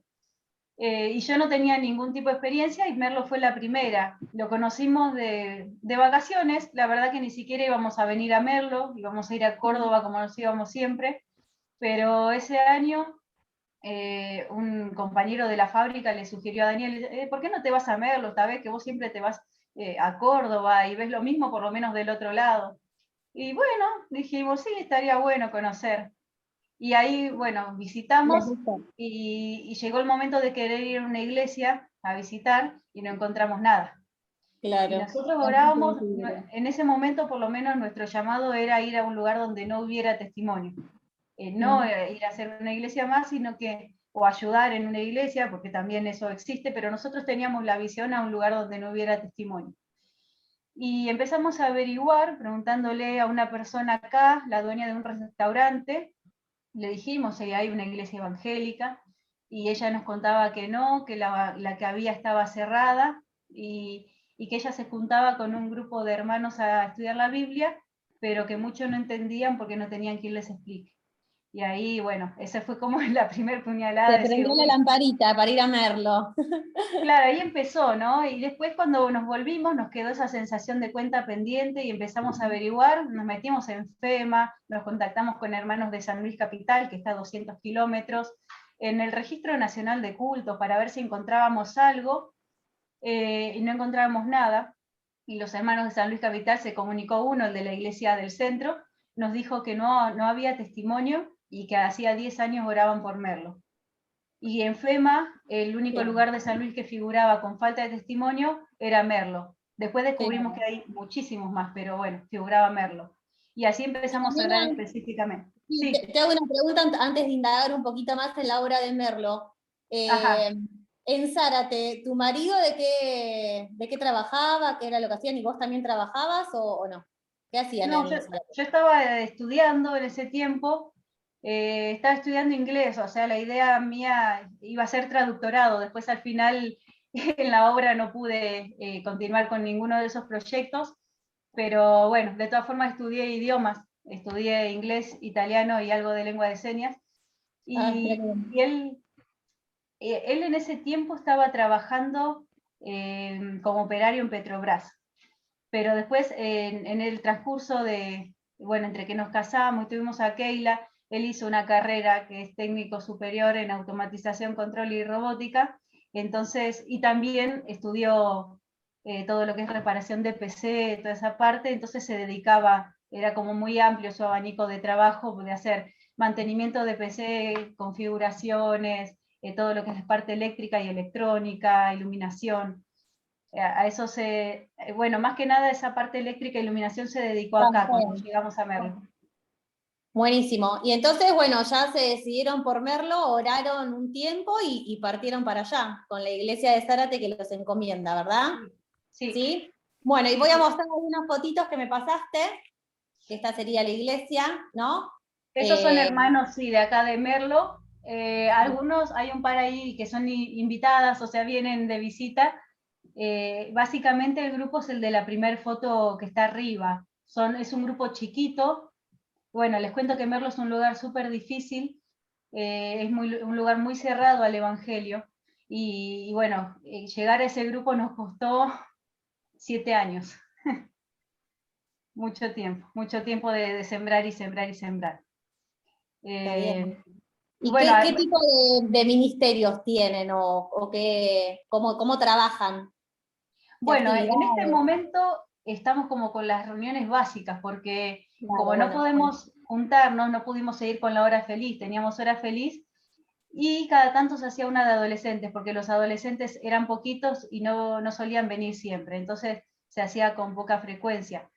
Y yo no tenía ningún tipo de experiencia, y Merlo fue la primera. Lo conocimos de vacaciones, la verdad que ni siquiera íbamos a venir a Merlo, íbamos a ir a Córdoba como nos íbamos siempre, pero ese año un compañero de la fábrica le sugirió a Daniel, ¿por qué no te vas a Merlo esta vez, que vos siempre te vas a Córdoba y ves lo mismo por lo menos del otro lado? Y bueno, dijimos, sí, estaría bueno conocer. Y ahí, bueno, visitamos y llegó el momento de querer ir a una iglesia a visitar y no encontramos nada. Claro. Y nosotros orábamos, en ese momento por lo menos nuestro llamado era ir a un lugar donde no hubiera testimonio. No ir a hacer una iglesia más, sino que, o ayudar en una iglesia, porque también eso existe, pero nosotros teníamos la visión a un lugar donde no hubiera testimonio. Y empezamos a averiguar, preguntándole a una persona acá, la dueña de un restaurante, le dijimos si hay una iglesia evangélica, y ella nos contaba que no, que la que había estaba cerrada, y que ella se juntaba con un grupo de hermanos a estudiar la Biblia, pero que muchos no entendían porque no tenían quien les explique. Y ahí, bueno, esa fue como la primer puñalada. Te prendió la lamparita para ir a Merlo. Claro, ahí empezó, ¿no? Y después cuando nos volvimos nos quedó esa sensación de cuenta pendiente y empezamos a averiguar, nos metimos en FEMA, nos contactamos con hermanos de San Luis Capital, que está a 200 kilómetros, en el Registro Nacional de Cultos, para ver si encontrábamos algo, y no encontrábamos nada. Y los hermanos de San Luis Capital, se comunicó uno, el de la iglesia del centro, nos dijo que no había testimonio y que hacía 10 años oraban por Merlo. Y en FEMA, el único lugar de San Luis que figuraba con falta de testimonio era Merlo. Después descubrimos que hay muchísimos más, pero bueno, figuraba Merlo. Y así empezamos a orar específicamente. Sí. Te hago una pregunta antes de indagar un poquito más en la obra de Merlo. En Zárate, ¿tu marido de qué trabajaba? ¿Qué era lo que hacían? ¿Y vos también trabajabas o no? ¿Qué hacían? No, yo estaba estudiando en ese tiempo, estaba estudiando inglés, o sea, la idea mía iba a ser traductorado. Después al final en la obra no pude continuar con ninguno de esos proyectos, pero bueno, de todas formas estudié idiomas, estudié inglés, italiano y algo de lengua de señas. Y él en ese tiempo estaba trabajando como operario en Petrobras. Pero después, en el transcurso de, bueno, entre que nos casamos y tuvimos a Keila, él hizo una carrera que es técnico superior en automatización, control y robótica, entonces, y también estudió todo lo que es reparación de PC, toda esa parte, entonces se dedicaba, era como muy amplio su abanico de trabajo, de hacer mantenimiento de PC, configuraciones, todo lo que es parte eléctrica y electrónica, iluminación. A eso bueno, más que nada esa parte eléctrica e iluminación se dedicó acá, cuando llegamos a Merlo. Buenísimo. Y entonces, bueno, ya se decidieron por Merlo, oraron un tiempo y partieron para allá, con la iglesia de Zárate que los encomienda, ¿verdad? Sí. ¿Sí? Bueno, y voy a mostrar algunas fotitos que me pasaste, que esta sería la iglesia, ¿no? Esos son hermanos, sí, de acá de Merlo. Algunos, hay un par ahí que son invitadas, o sea, vienen de visita. Básicamente el grupo es el de la primer foto que está arriba. Es un grupo chiquito. Bueno, les cuento que Merlo es un lugar súper difícil, es un lugar muy cerrado al Evangelio. Y bueno, llegar a ese grupo nos costó 7 años. mucho tiempo de sembrar y sembrar y sembrar. ¿Y bueno, qué tipo de ministerios tienen o cómo trabajan? Bueno, en este momento estamos como con las reuniones básicas, porque como no podemos juntarnos, no pudimos seguir con la hora feliz, teníamos hora feliz, y cada tanto se hacía una de adolescentes, porque los adolescentes eran poquitos y no solían venir siempre, entonces se hacía con poca frecuencia.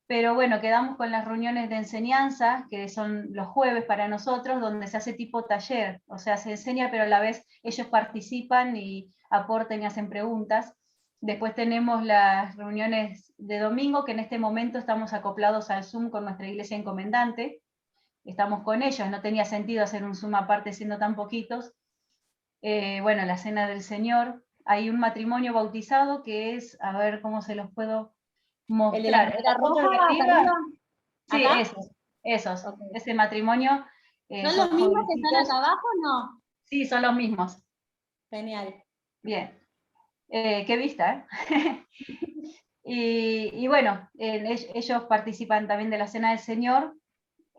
Pero bueno, quedamos con las reuniones de enseñanza, que son los jueves para nosotros, donde se hace tipo taller, o sea, se enseña, pero a la vez ellos participan y aportan y hacen preguntas. Después tenemos las reuniones de domingo, que en este momento estamos acoplados al Zoom con nuestra iglesia encomendante. Estamos con ellos, no tenía sentido hacer un Zoom aparte siendo tan poquitos. Bueno, la cena del Señor. Hay un matrimonio bautizado que es, a ver cómo se los puedo mostrar. ¿El de la roja arriba? Sí, esos. Okay. Ese matrimonio. ¿Son los mismos que están acá abajo o no? Sí, son los mismos. Genial. Bien. Qué vista, ¿eh? y bueno, ellos participan también de la Cena del Señor,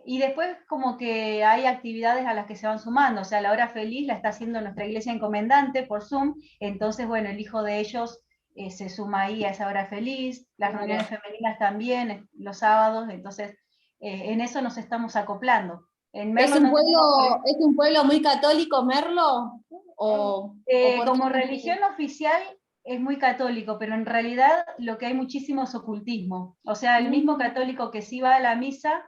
y después como que hay actividades a las que se van sumando, o sea, la hora feliz la está haciendo nuestra iglesia encomendante por Zoom, entonces bueno, el hijo de ellos se suma ahí a esa hora feliz, las reuniones femeninas también, los sábados, entonces en eso nos estamos acoplando. En Merlo no ¿Es un pueblo muy católico, Merlo? ¿O por como qué? religión oficial es muy católico, pero en realidad lo que hay muchísimo es ocultismo. O sea, el mismo católico que sí va a la misa,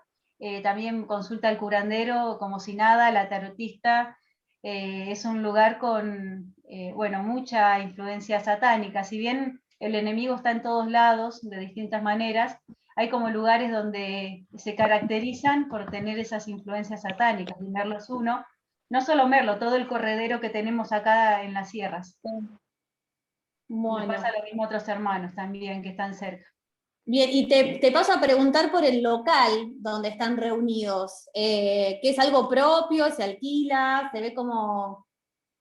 también consulta al curandero como si nada, la tarotista. Es un lugar con, bueno, mucha influencia satánica. Si bien el enemigo está en todos lados, de distintas maneras, hay como lugares donde se caracterizan por tener esas influencias satánicas, y Merlo es uno. No solo Merlo, todo el corredero que tenemos acá en las sierras. Le pasa Bueno. lo mismo a otros hermanos también que están cerca. Bien, y te paso a preguntar por el local donde están reunidos. ¿Qué es algo propio? ¿Se alquila? ¿Se ve como...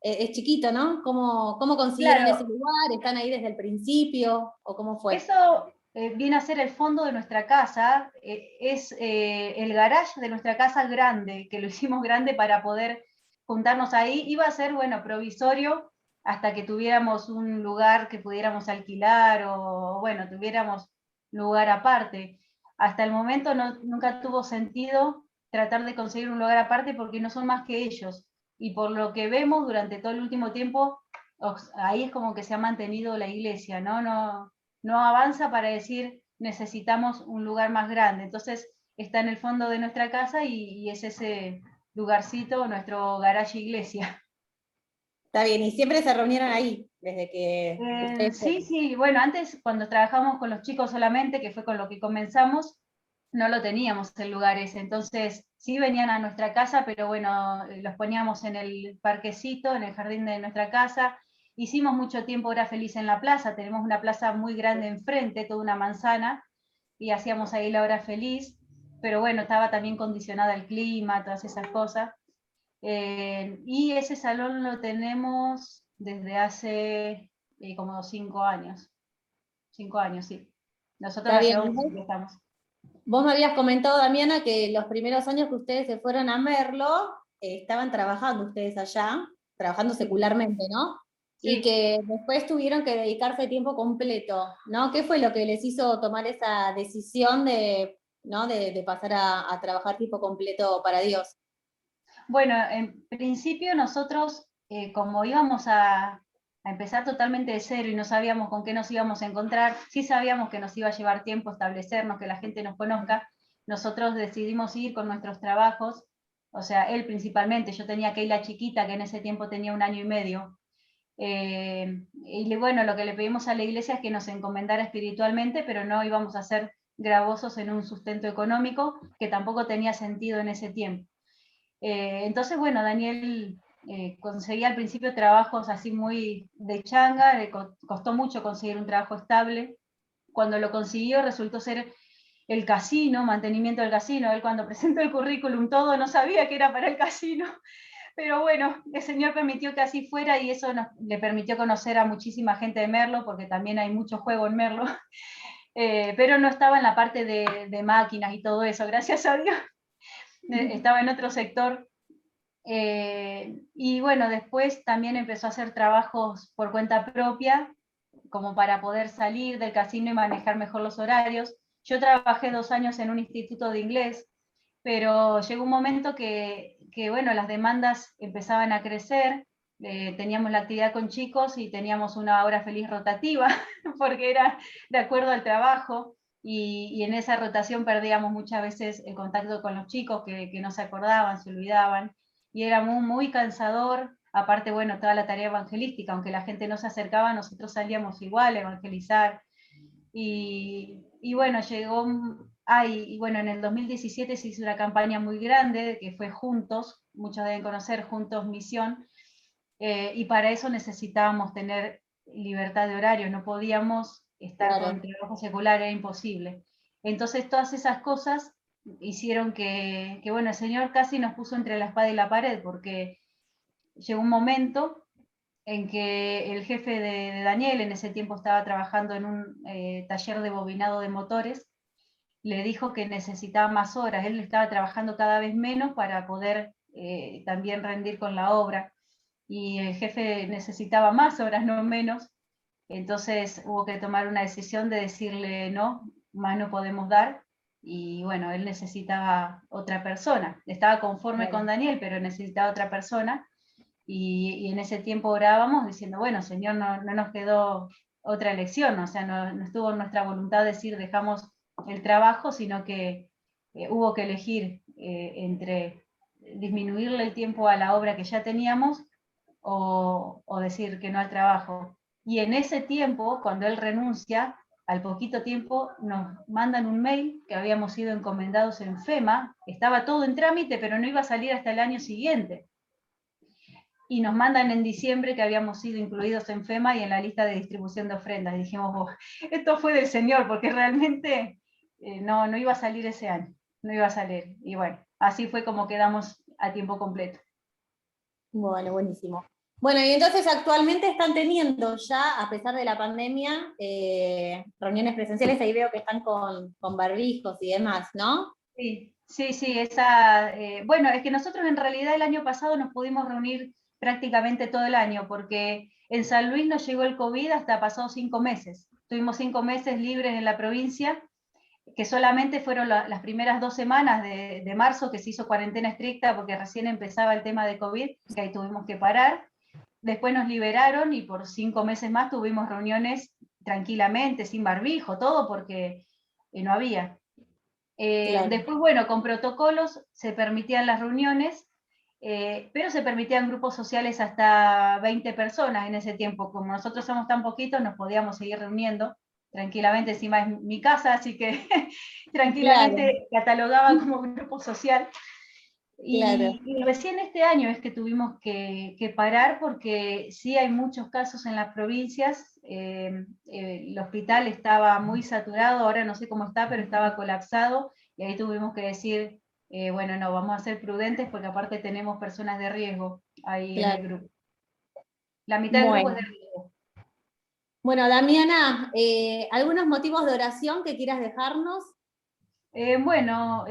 es chiquito, ¿no? ¿Cómo consiguieron ese Claro, lugar? ¿Están ahí desde el principio? ¿O cómo fue? eso viene a ser el fondo de nuestra casa, es el garage de nuestra casa grande, que lo hicimos grande para poder juntarnos ahí. Iba a ser, bueno, provisorio hasta que tuviéramos un lugar que pudiéramos alquilar o, bueno, tuviéramos lugar aparte. Hasta el momento nunca tuvo sentido tratar de conseguir un lugar aparte porque no son más que ellos. Y por lo que vemos durante todo el último tiempo, ahí es como que se ha mantenido la iglesia, ¿no? No avanza para decir necesitamos un lugar más grande. Entonces está en el fondo de nuestra casa y es ese lugarcito, nuestro garage iglesia. Está bien, y siempre se reunieron ahí, desde que ustedes Sí, fueron. sí, bueno, antes cuando trabajamos con los chicos solamente, que fue con lo que comenzamos, no lo teníamos el lugar ese, entonces sí venían a nuestra casa, pero bueno, los poníamos en el parquecito, en el jardín de nuestra casa. Hicimos mucho tiempo Hora Feliz en la plaza, tenemos una plaza muy grande enfrente, toda una manzana, y hacíamos ahí la Hora Feliz, pero bueno, estaba también condicionada el clima, todas esas cosas. Y ese salón lo tenemos desde hace como 5 años. 5 años, sí. Nosotros Está hace bien. 11 que estamos. Vos me habías comentado, Damiana, que los primeros años que ustedes se fueron a Merlo, estaban trabajando ustedes allá, trabajando Sí, secularmente, ¿no? Y sí. que después tuvieron que dedicarse tiempo completo, ¿no? ¿Qué fue lo que les hizo tomar esa decisión de, ¿no? de pasar a trabajar tiempo completo para Dios? Bueno, en principio nosotros, como íbamos a empezar totalmente de cero y no sabíamos con qué nos íbamos a encontrar, sí sabíamos que nos iba a llevar tiempo establecernos, que la gente nos conozca. Nosotros decidimos ir con nuestros trabajos, o sea, él principalmente. Yo tenía Keila chiquita, que en ese tiempo tenía 1 año y medio. Y bueno, lo que le pedimos a la iglesia es que nos encomendara espiritualmente, pero no íbamos a ser gravosos en un sustento económico, que tampoco tenía sentido en ese tiempo. Entonces, bueno, Daniel conseguía al principio trabajos así muy de changa, le costó mucho conseguir un trabajo estable. Cuando lo consiguió resultó ser el casino, mantenimiento del casino. Él cuando presentó el currículum todo no sabía que era para el casino. Pero bueno, el Señor permitió que así fuera y eso le permitió conocer a muchísima gente de Merlo, porque también hay mucho juego en Merlo, pero no estaba en la parte de máquinas y todo eso, gracias a Dios. Estaba en otro sector. Y bueno, después también empezó a hacer trabajos por cuenta propia, como para poder salir del casino y manejar mejor los horarios. Yo trabajé 2 años en un instituto de inglés, pero llegó un momento que bueno, las demandas empezaban a crecer, teníamos la actividad con chicos y teníamos una hora feliz rotativa, porque era de acuerdo al trabajo, y en esa rotación perdíamos muchas veces el contacto con los chicos que no se acordaban, se olvidaban, y era muy, muy cansador. Aparte, bueno, toda la tarea evangelística, aunque la gente no se acercaba, nosotros salíamos igual a evangelizar. Y bueno, llegó, y bueno, en el 2017 se hizo una campaña muy grande que fue Juntos, muchos deben conocer Juntos Misión, y para eso necesitábamos tener libertad de horario, no podíamos estar con Claro. trabajo secular, era imposible. Entonces todas esas cosas hicieron que, bueno, el Señor casi nos puso entre la espada y la pared, porque llegó un momento en que el jefe de Daniel, en ese tiempo estaba trabajando en un taller de bobinado de motores, le dijo que necesitaba más horas. Él estaba trabajando cada vez menos para poder también rendir con la obra, y el jefe necesitaba más horas, no menos. Entonces hubo que tomar una decisión de decirle no, más no podemos dar. y bueno, él necesitaba otra persona. Estaba conforme Claro. con Daniel, pero necesitaba otra persona. Y en ese tiempo orábamos diciendo, bueno, Señor, no nos quedó otra elección, o sea, no estuvo en nuestra voluntad decir dejamos el trabajo, sino que hubo que elegir entre disminuirle el tiempo a la obra que ya teníamos o decir que no al trabajo. Y en ese tiempo, cuando él renuncia, al poquito tiempo nos mandan un mail que habíamos sido encomendados en FEMA, estaba todo en trámite, pero no iba a salir hasta el año siguiente. Y nos mandan en diciembre que habíamos sido incluidos en FEMA y en la lista de distribución de ofrendas. Y dijimos, oh, esto fue del Señor, porque realmente no iba a salir ese año, no iba a salir. Y bueno, así fue como quedamos a tiempo completo. Bueno, buenísimo. Bueno, y entonces actualmente están teniendo ya, a pesar de la pandemia, reuniones presenciales, ahí veo que están con barbijos y demás, ¿no? Sí, bueno, es que nosotros en realidad el año pasado nos pudimos reunir prácticamente todo el año, porque en San Luis nos llegó el COVID hasta pasados 5 meses. Tuvimos 5 meses libres en la provincia, que solamente fueron las primeras 2 semanas de marzo que se hizo cuarentena estricta porque recién empezaba el tema de COVID, que ahí tuvimos que parar. Después nos liberaron y por 5 meses más tuvimos reuniones tranquilamente, sin barbijo, todo porque no había. Claro. Después, bueno, con protocolos se permitían las reuniones, pero se permitían grupos sociales hasta 20 personas en ese tiempo. Como nosotros somos tan poquitos, nos podíamos seguir reuniendo tranquilamente, encima es mi casa, así que tranquilamente catalogaba como grupo social. Claro. Y recién este año es que tuvimos que parar porque sí hay muchos casos en las provincias. El hospital estaba muy saturado, ahora no sé cómo está, pero estaba colapsado y ahí tuvimos que decir, bueno, no, vamos a ser prudentes porque aparte tenemos personas de riesgo ahí en el grupo. La mitad del grupo es de riesgo. Bueno, Damiana, ¿algunos motivos de oración que quieras dejarnos? Bueno,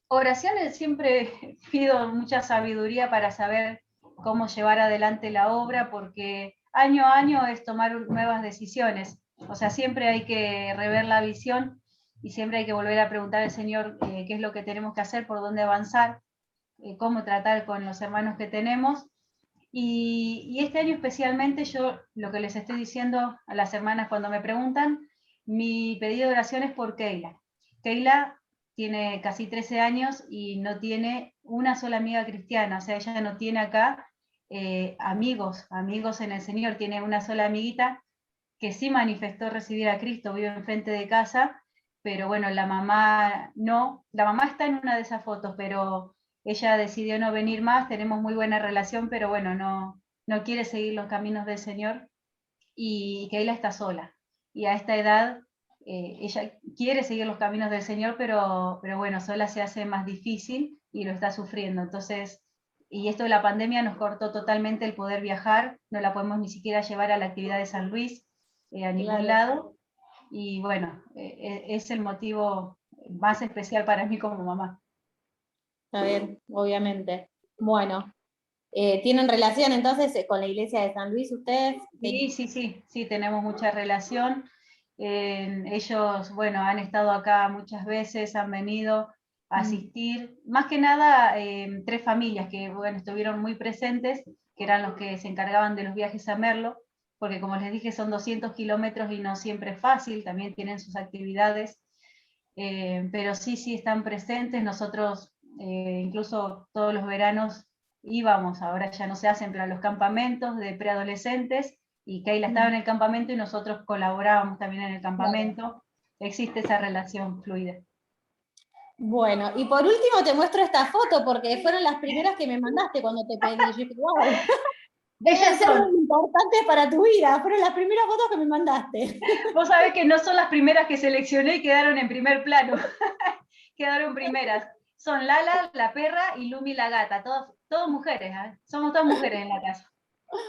oraciones siempre pido mucha sabiduría para saber cómo llevar adelante la obra, porque año a año es tomar nuevas decisiones. O sea, siempre hay que rever la visión y siempre hay que volver a preguntar al Señor qué es lo que tenemos que hacer, por dónde avanzar, cómo tratar con los hermanos que tenemos. Y este año especialmente yo lo que les estoy diciendo a las hermanas cuando me preguntan, mi pedido de oración es por Keila. Keila tiene casi 13 años y no tiene una sola amiga cristiana, o sea, ella no tiene acá amigos en el Señor, tiene una sola amiguita que sí manifestó recibir a Cristo, vive enfrente de casa, pero bueno, la mamá no, la mamá está en una de esas fotos, pero ella decidió no venir más, tenemos muy buena relación, pero bueno, no quiere seguir los caminos del Señor y Keila está sola. Y a esta edad ella quiere seguir los caminos del Señor, pero bueno, sola se hace más difícil y lo está sufriendo. Entonces, y esto de la pandemia nos cortó totalmente el poder viajar, no la podemos ni siquiera llevar a la actividad de San Luis a ningún lado. Y bueno, es el motivo más especial para mí como mamá. Está bien, obviamente. Bueno, ¿tienen relación entonces con la iglesia de San Luis ustedes? Sí, tenemos mucha relación. Ellos, bueno, han estado acá muchas veces, han venido a asistir. Más que nada, 3 familias que, bueno, estuvieron muy presentes, que eran los que se encargaban de los viajes a Merlo, porque como les dije, son 200 kilómetros y no siempre es fácil, también tienen sus actividades. Pero sí están presentes. Nosotros incluso todos los veranos íbamos, ahora ya no se hacen, pero a los campamentos de preadolescentes, y Keila estaba en el campamento y nosotros colaborábamos también en el campamento. Existe esa relación fluida. Bueno, y por último te muestro esta foto, porque fueron las primeras que me mandaste cuando te pedí. Yo dije, wow, deben ser muy importantes para tu vida. Fueron las primeras fotos que me mandaste. Vos sabés que no son las primeras que seleccioné y quedaron en primer plano. Quedaron primeras. Son Lala, la perra, y Lumi, la gata. Todas mujeres, ¿eh? Somos todas mujeres en la casa.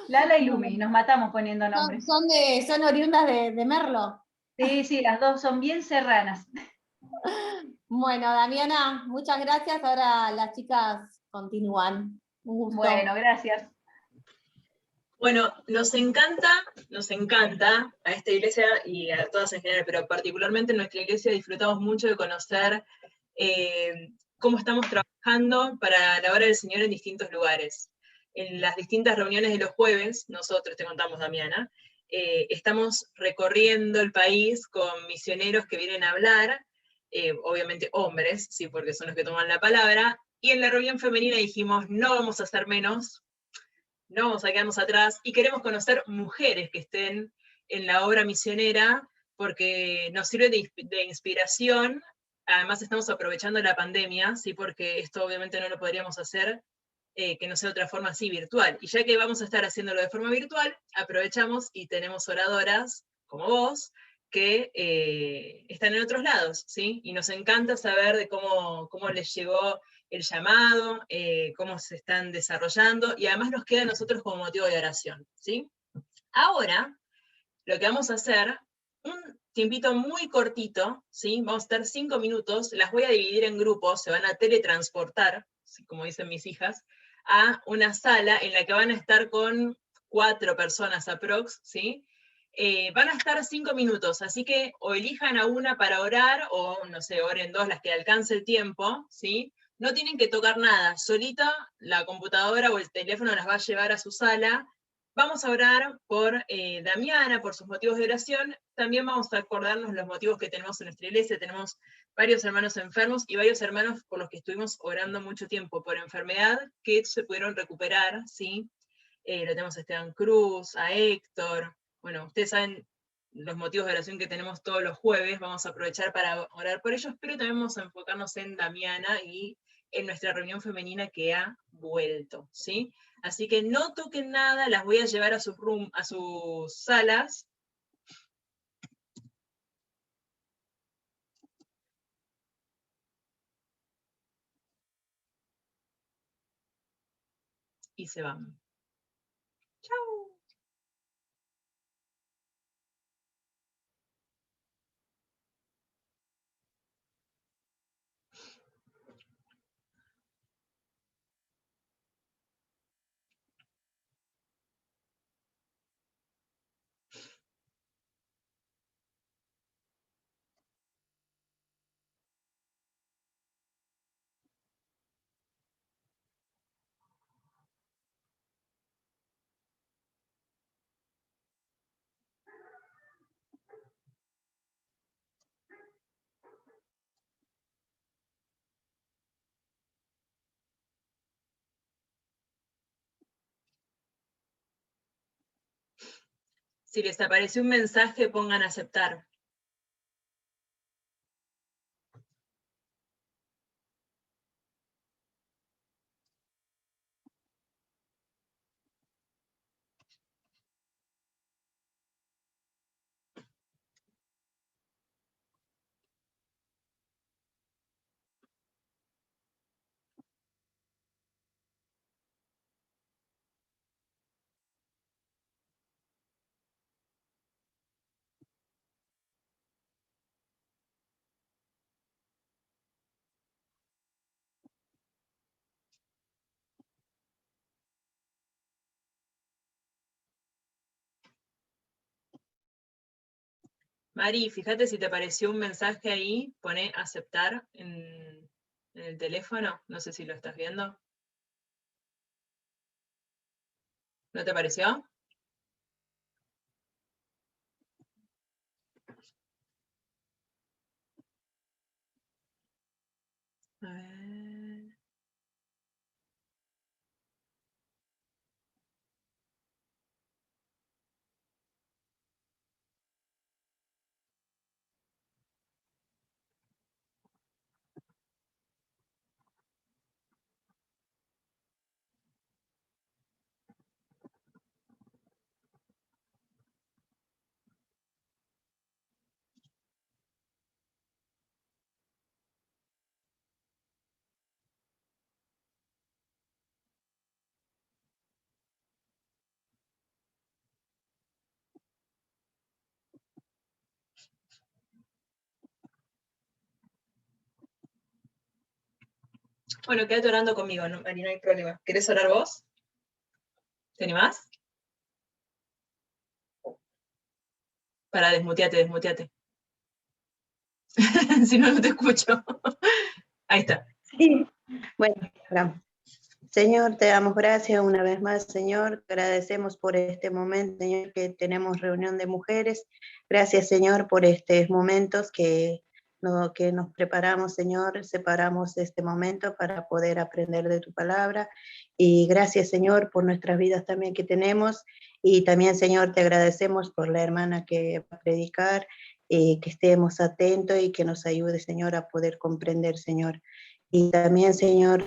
Lala y Lumi, nos matamos poniendo nombres. Son oriundas de Merlo. Sí, las dos son bien serranas. Bueno, Damiana, muchas gracias. Ahora las chicas continúan. Un gusto. Bueno, gracias. Bueno, nos encanta a esta iglesia y a todas en general, pero particularmente en nuestra iglesia disfrutamos mucho de conocer cómo estamos trabajando para la obra del Señor en distintos lugares. En las distintas reuniones de los jueves, nosotros, te contamos, Damiana, estamos recorriendo el país con misioneros que vienen a hablar, obviamente hombres, sí, porque son los que toman la palabra, y en la reunión femenina dijimos, no vamos a hacer menos, no vamos a quedarnos atrás, y queremos conocer mujeres que estén en la obra misionera, porque nos sirve de inspiración. Además estamos aprovechando la pandemia, ¿sí? Porque esto obviamente no lo podríamos hacer que no sea de otra forma así virtual. Y ya que vamos a estar haciéndolo de forma virtual, aprovechamos y tenemos oradoras como vos, que están en otros lados, ¿sí? Y nos encanta saber de cómo les llegó el llamado, cómo se están desarrollando, y además nos queda a nosotros como motivo de oración, ¿sí? Ahora, lo que vamos a hacer, un tiempito muy cortito, ¿sí? Vamos a estar 5 minutos, las voy a dividir en grupos, se van a teletransportar, ¿sí? Como dicen mis hijas, a una sala en la que van a estar con 4 personas aprox, ¿sí? Van a estar 5 minutos, así que o elijan a una para orar, o no sé, oren 2, las que alcance el tiempo, ¿sí? No tienen que tocar nada, solita la computadora o el teléfono las va a llevar a su sala. Vamos a orar por Damiana, por sus motivos de oración. También vamos a acordarnos los motivos que tenemos en nuestra iglesia. Tenemos varios hermanos enfermos y varios hermanos por los que estuvimos orando mucho tiempo por enfermedad que se pudieron recuperar, ¿sí? Lo tenemos a Esteban Cruz, a Héctor. Bueno, ustedes saben los motivos de oración que tenemos todos los jueves. Vamos a aprovechar para orar por ellos, pero también vamos a enfocarnos en Damiana y en nuestra reunión femenina que ha vuelto, ¿sí? Así que no toquen nada, las voy a llevar a sus salas. Y se van. ¡Chao! Si les apareció un mensaje, pongan aceptar. Mari, fíjate si te apareció un mensaje ahí, pone aceptar en el teléfono. No sé si lo estás viendo. ¿No te apareció? A ver. Bueno, quédate orando conmigo, no, Mari, no hay problema. ¿Querés orar vos? ¿Te animás? Para, desmuteate. Si no, no te escucho. Ahí está. Sí, bueno, oramos. Señor, te damos gracias una vez más, Señor. Te agradecemos por este momento, Señor, que tenemos reunión de mujeres. Gracias, Señor, por estos momentos que nos preparamos, Señor. Separamos este momento para poder aprender de tu palabra. Y gracias, Señor, por nuestras vidas también que tenemos. Y también, Señor, te agradecemos por la hermana que va a predicar, que estemos atentos y que nos ayude, Señor, a poder comprender, Señor. Y también, Señor,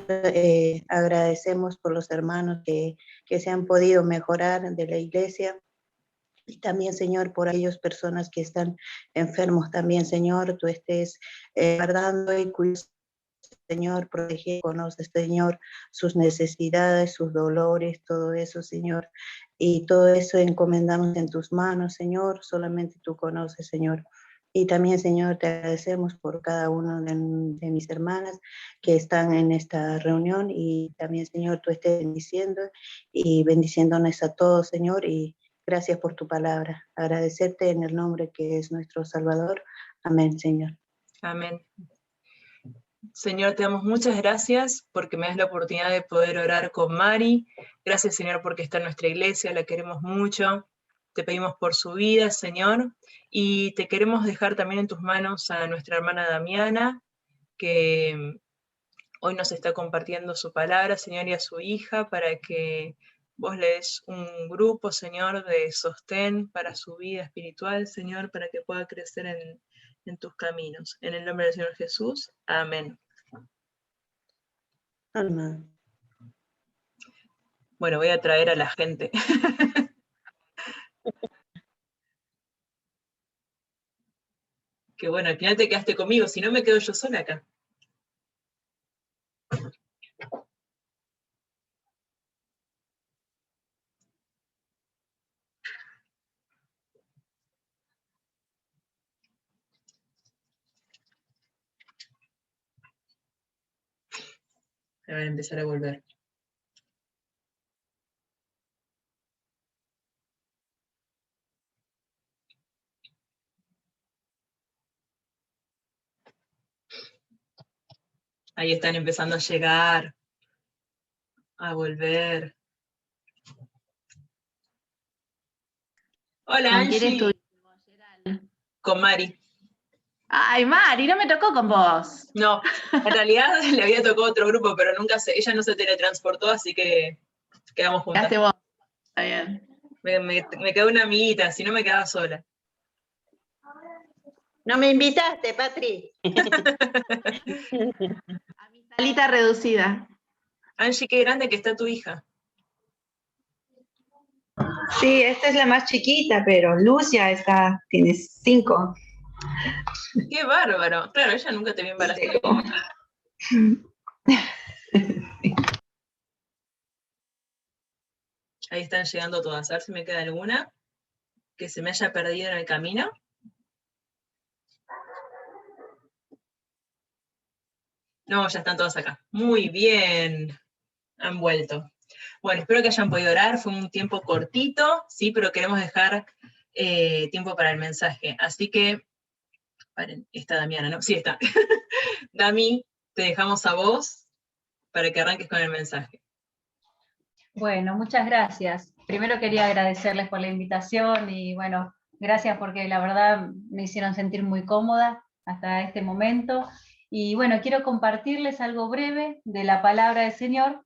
agradecemos por los hermanos que se han podido mejorar de la iglesia. Y también, Señor, por aquellas personas que están enfermos también, Señor, tú estés guardando y cuidando, Señor, protege, conoce, Señor, sus necesidades, sus dolores, todo eso, Señor. Y todo eso encomendamos en tus manos, Señor, solamente tú conoces, Señor. Y también, Señor, te agradecemos por cada una de mis hermanas que están en esta reunión. Y también, Señor, tú estés bendiciendo y bendiciéndonos a todos, Señor. Y gracias por tu palabra. Agradecerte en el nombre que es nuestro Salvador. Amén, Señor. Amén. Señor, te damos muchas gracias porque me das la oportunidad de poder orar con Mari. Gracias, Señor, porque está en nuestra iglesia, la queremos mucho. Te pedimos por su vida, Señor, y te queremos dejar también en tus manos a nuestra hermana Damiana, que hoy nos está compartiendo su palabra, Señor, y a su hija, para que vos le des un grupo, Señor, de sostén para su vida espiritual, Señor, para que pueda crecer en tus caminos. En el nombre del Señor Jesús, amén. Amén. Bueno, voy a traer a la gente. Que bueno, al final te quedaste conmigo, si no me quedo yo sola acá. Me van a empezar a volver. Ahí están empezando a llegar, a volver. Hola, ¿Con quién Angie. estuvimos, Gerald? Con Mari. Ay, Mari, no me tocó con vos. No, en realidad le había tocado otro grupo, pero ella no se teletransportó, así que quedamos juntas. Quedaste vos. Está bien. Me quedó una amiguita, si no me quedaba sola. No me invitaste, Patri. A mi salita reducida. Angie, qué grande que está tu hija. Sí, esta es la más chiquita, pero Lucia tiene 5. Qué bárbaro. Claro, ella nunca te vio embarazada. Ahí están llegando todas. A ver si me queda alguna que se me haya perdido en el camino. No, ya están todas acá. Muy bien. Han vuelto. Bueno, espero que hayan podido orar. Fue un tiempo cortito, sí, pero queremos dejar tiempo para el mensaje. Así que, paren, está Damiana, ¿no? Sí, está. Dami, te dejamos a vos para que arranques con el mensaje. Bueno, muchas gracias. Primero quería agradecerles por la invitación y bueno, gracias porque la verdad me hicieron sentir muy cómoda hasta este momento. Y bueno, quiero compartirles algo breve de la palabra del Señor.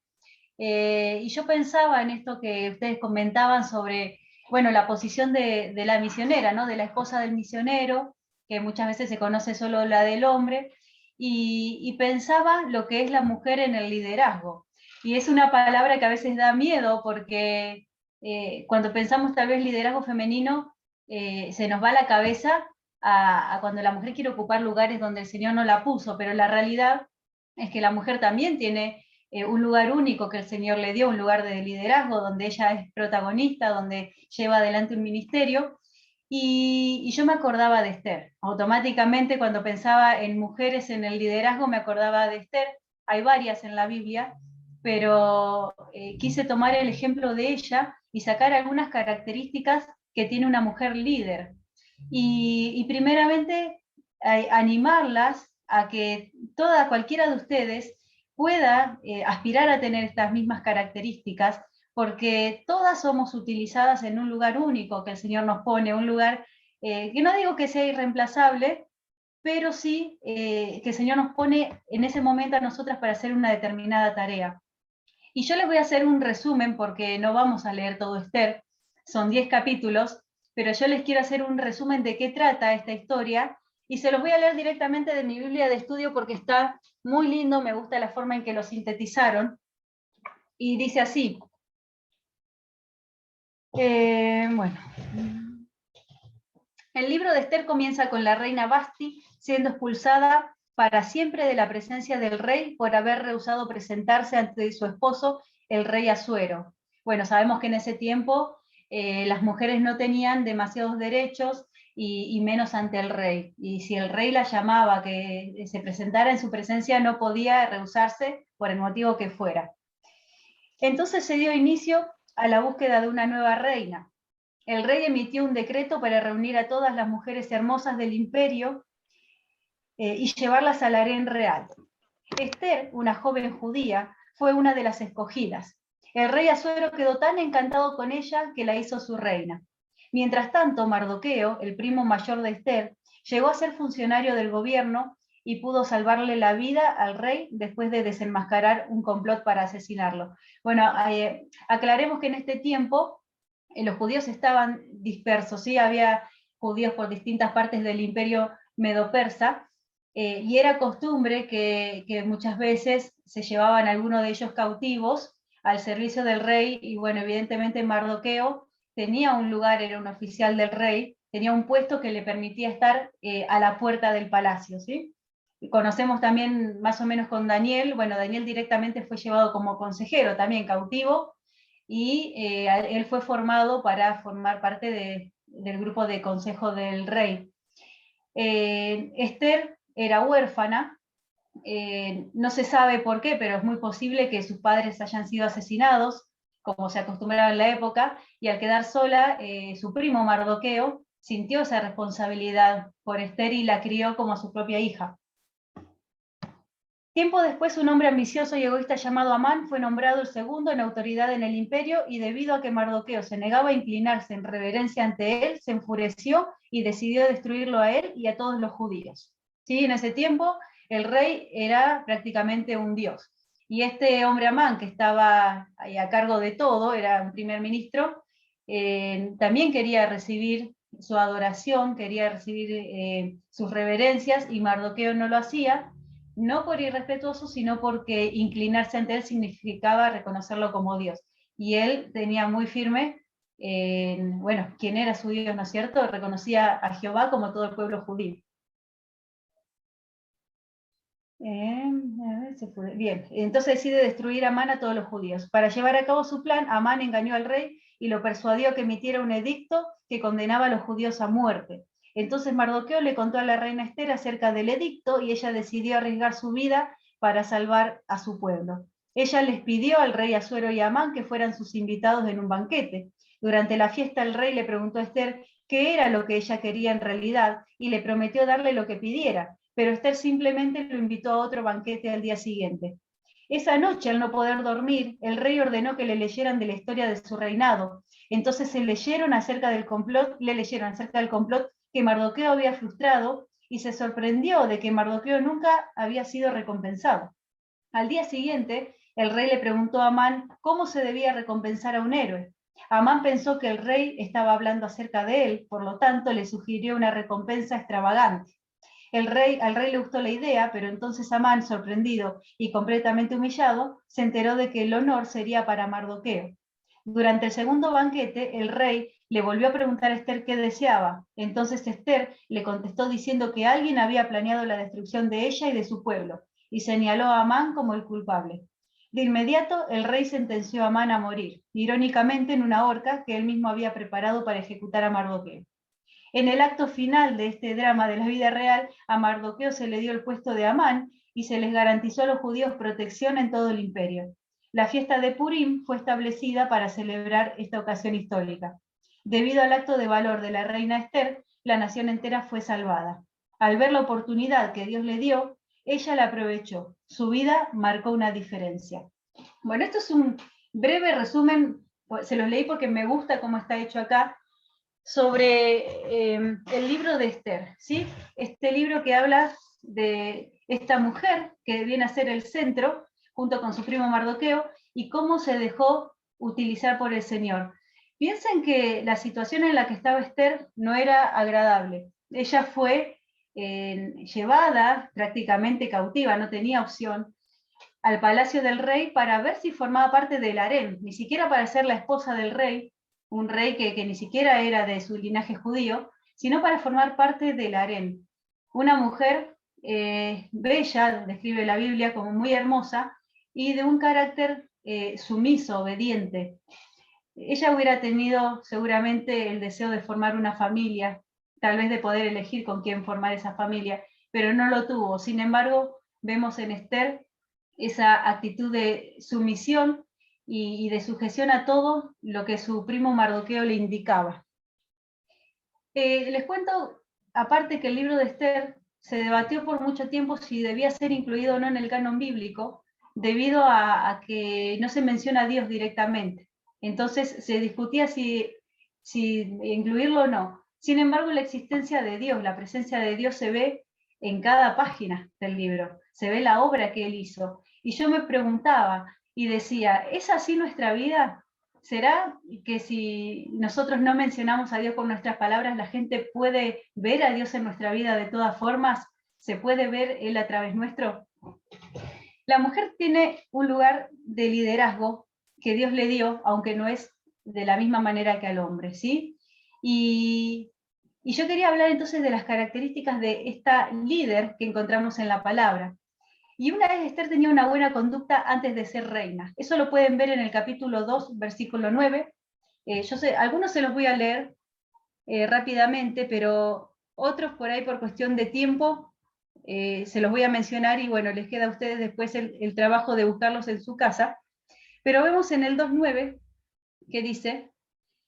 Y yo pensaba en esto que ustedes comentaban sobre, bueno, la posición de la misionera, ¿no? De la esposa del misionero, que muchas veces se conoce solo la del hombre, y pensaba lo que es la mujer en el liderazgo. Y es una palabra que a veces da miedo porque cuando pensamos tal vez liderazgo femenino, se nos va a la cabeza a cuando la mujer quiere ocupar lugares donde el Señor no la puso, pero la realidad es que la mujer también tiene un lugar único que el Señor le dio, un lugar de liderazgo donde ella es protagonista, donde lleva adelante un ministerio. Y yo me acordaba de Esther. Automáticamente cuando pensaba en mujeres en el liderazgo me acordaba de Esther. Hay varias en la Biblia, pero quise tomar el ejemplo de ella y sacar algunas características que tiene una mujer líder. y primeramente animarlas a que cualquiera de ustedes pueda aspirar a tener estas mismas características, porque todas somos utilizadas en un lugar único que el Señor nos pone, un lugar que no digo que sea irreemplazable, pero sí que el Señor nos pone en ese momento a nosotras para hacer una determinada tarea. Y yo les voy a hacer un resumen, porque no vamos a leer todo Esther, son 10 capítulos, pero yo les quiero hacer un resumen de qué trata esta historia, y se los voy a leer directamente de mi Biblia de estudio porque está muy lindo, me gusta la forma en que lo sintetizaron, y dice así. Bueno. El libro de Esther comienza con la reina Vasti siendo expulsada para siempre de la presencia del rey por haber rehusado presentarse ante su esposo, el rey Asuero. Bueno, sabemos que en ese tiempo las mujeres no tenían demasiados derechos y menos ante el rey. Y si el rey la llamaba que se presentara en su presencia, no podía rehusarse por el motivo que fuera. Entonces se dio inicio a la búsqueda de una nueva reina. El rey emitió un decreto para reunir a todas las mujeres hermosas del imperio y llevarlas al harén real. Esther, una joven judía, fue una de las escogidas. El rey Asuero quedó tan encantado con ella que la hizo su reina. Mientras tanto, Mardoqueo, el primo mayor de Esther, llegó a ser funcionario del gobierno y pudo salvarle la vida al rey después de desenmascarar un complot para asesinarlo. Bueno, aclaremos que en este tiempo los judíos estaban dispersos, ¿sí? Había judíos por distintas partes del imperio medo-persa, y era costumbre que muchas veces se llevaban a algunos de ellos cautivos al servicio del rey, y bueno, evidentemente Mardoqueo tenía un lugar, era un oficial del rey, tenía un puesto que le permitía estar a la puerta del palacio, ¿sí? Y conocemos también más o menos con Daniel, bueno, Daniel directamente fue llevado como consejero, también cautivo, y él fue formado para formar parte del grupo de consejo del rey. Esther era huérfana, no se sabe por qué, pero es muy posible que sus padres hayan sido asesinados, como se acostumbraba en la época, y al quedar sola, su primo Mardoqueo sintió esa responsabilidad por Esther y la crió como a su propia hija. Tiempo después, un hombre ambicioso y egoísta llamado Amán fue nombrado el segundo en autoridad en el imperio, y debido a que Mardoqueo se negaba a inclinarse en reverencia ante él, se enfureció y decidió destruirlo a él y a todos los judíos. ¿Sí? En ese tiempo, el rey era prácticamente un dios. Y este hombre Amán, que estaba ahí a cargo de todo, era un primer ministro, también quería recibir su adoración, quería recibir sus reverencias, y Mardoqueo no lo hacía, no por irrespetuoso, sino porque inclinarse ante él significaba reconocerlo como Dios. Y él tenía muy firme, bueno, quién era su Dios, ¿no es cierto? Reconocía a Jehová como todo el pueblo judío. Bien, entonces decide destruir a Amán a todos los judíos. Para llevar a cabo su plan, Amán engañó al rey y lo persuadió a que emitiera un edicto que condenaba a los judíos a muerte. Entonces Mardoqueo le contó a la reina Esther acerca del edicto, y ella decidió arriesgar su vida para salvar a su pueblo. Ella les pidió al rey Asuero y a Amán que fueran sus invitados en un banquete. Durante la fiesta el rey le preguntó a Esther qué era lo que ella quería en realidad, y le prometió darle lo que pidiera, pero Esther simplemente lo invitó a otro banquete al día siguiente. Esa noche, al no poder dormir, el rey ordenó que le leyeran de la historia de su reinado. Entonces le leyeron acerca del complot que Mardoqueo había frustrado, y se sorprendió de que Mardoqueo nunca había sido recompensado. Al día siguiente, el rey le preguntó a Amán cómo se debía recompensar a un héroe. Amán pensó que el rey estaba hablando acerca de él, por lo tanto le sugirió una recompensa extravagante. Al rey le gustó la idea, pero entonces Amán, sorprendido y completamente humillado, se enteró de que el honor sería para Mardoqueo. Durante el segundo banquete, el rey le volvió a preguntar a Esther qué deseaba. Entonces Esther le contestó diciendo que alguien había planeado la destrucción de ella y de su pueblo, y señaló a Amán como el culpable. De inmediato, el rey sentenció a Amán a morir, irónicamente en una horca que él mismo había preparado para ejecutar a Mardoqueo. En el acto final de este drama de la vida real, a Mardoqueo se le dio el puesto de Amán y se les garantizó a los judíos protección en todo el imperio. La fiesta de Purim fue establecida para celebrar esta ocasión histórica. Debido al acto de valor de la reina Esther, la nación entera fue salvada. Al ver la oportunidad que Dios le dio, ella la aprovechó. Su vida marcó una diferencia. Bueno, esto es un breve resumen, se los leí porque me gusta cómo está hecho acá, sobre el libro de Esther, ¿sí? Este libro que habla de esta mujer que viene a ser el centro, junto con su primo Mardoqueo, y cómo se dejó utilizar por el Señor. Piensen que la situación en la que estaba Esther no era agradable. Ella fue llevada prácticamente cautiva, no tenía opción, al palacio del rey para ver si formaba parte del harén, ni siquiera para ser la esposa del rey, un rey que ni siquiera era de su linaje judío, sino para formar parte del harén. Una mujer bella, describe la Biblia como muy hermosa, y de un carácter sumiso, obediente. Ella hubiera tenido seguramente el deseo de formar una familia, tal vez de poder elegir con quién formar esa familia, pero no lo tuvo. Sin embargo, vemos en Esther esa actitud de sumisión y de sujeción a todo lo que su primo Mardoqueo le indicaba. Les cuento, aparte, que el libro de Esther se debatió por mucho tiempo si debía ser incluido o no en el canon bíblico, debido a que no se menciona a Dios directamente. Entonces se discutía si incluirlo o no. Sin embargo, la existencia de Dios, la presencia de Dios se ve en cada página del libro, se ve la obra que él hizo. Y yo me preguntaba y decía, ¿es así nuestra vida? ¿Será que si nosotros no mencionamos a Dios con nuestras palabras, la gente puede ver a Dios en nuestra vida de todas formas? ¿Se puede ver Él a través nuestro? La mujer tiene un lugar de liderazgo que Dios le dio, aunque no es de la misma manera que al hombre, ¿sí? Y yo quería hablar entonces de las características de esta líder que encontramos en la palabra. Y una vez Esther tenía una buena conducta antes de ser reina. Eso lo pueden ver en el capítulo 2, versículo 9. Algunos se los voy a leer rápidamente, pero otros por ahí por cuestión de tiempo se los voy a mencionar y bueno, les queda a ustedes después el trabajo de buscarlos en su casa. Pero vemos en el 2.9 que dice,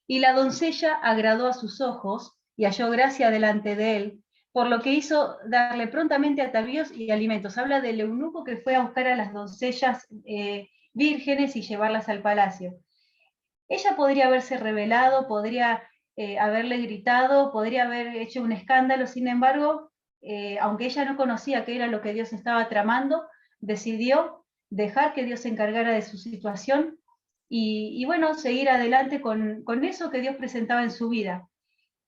y la doncella agradó a sus ojos y halló gracia delante de él, por lo que hizo darle prontamente atavíos y alimentos. Habla del eunuco que fue a buscar a las doncellas vírgenes y llevarlas al palacio. Ella podría haberse rebelado, podría haberle gritado, podría haber hecho un escándalo, sin embargo, aunque ella no conocía qué era lo que Dios estaba tramando, decidió dejar que Dios se encargara de su situación y bueno, seguir adelante con eso que Dios presentaba en su vida.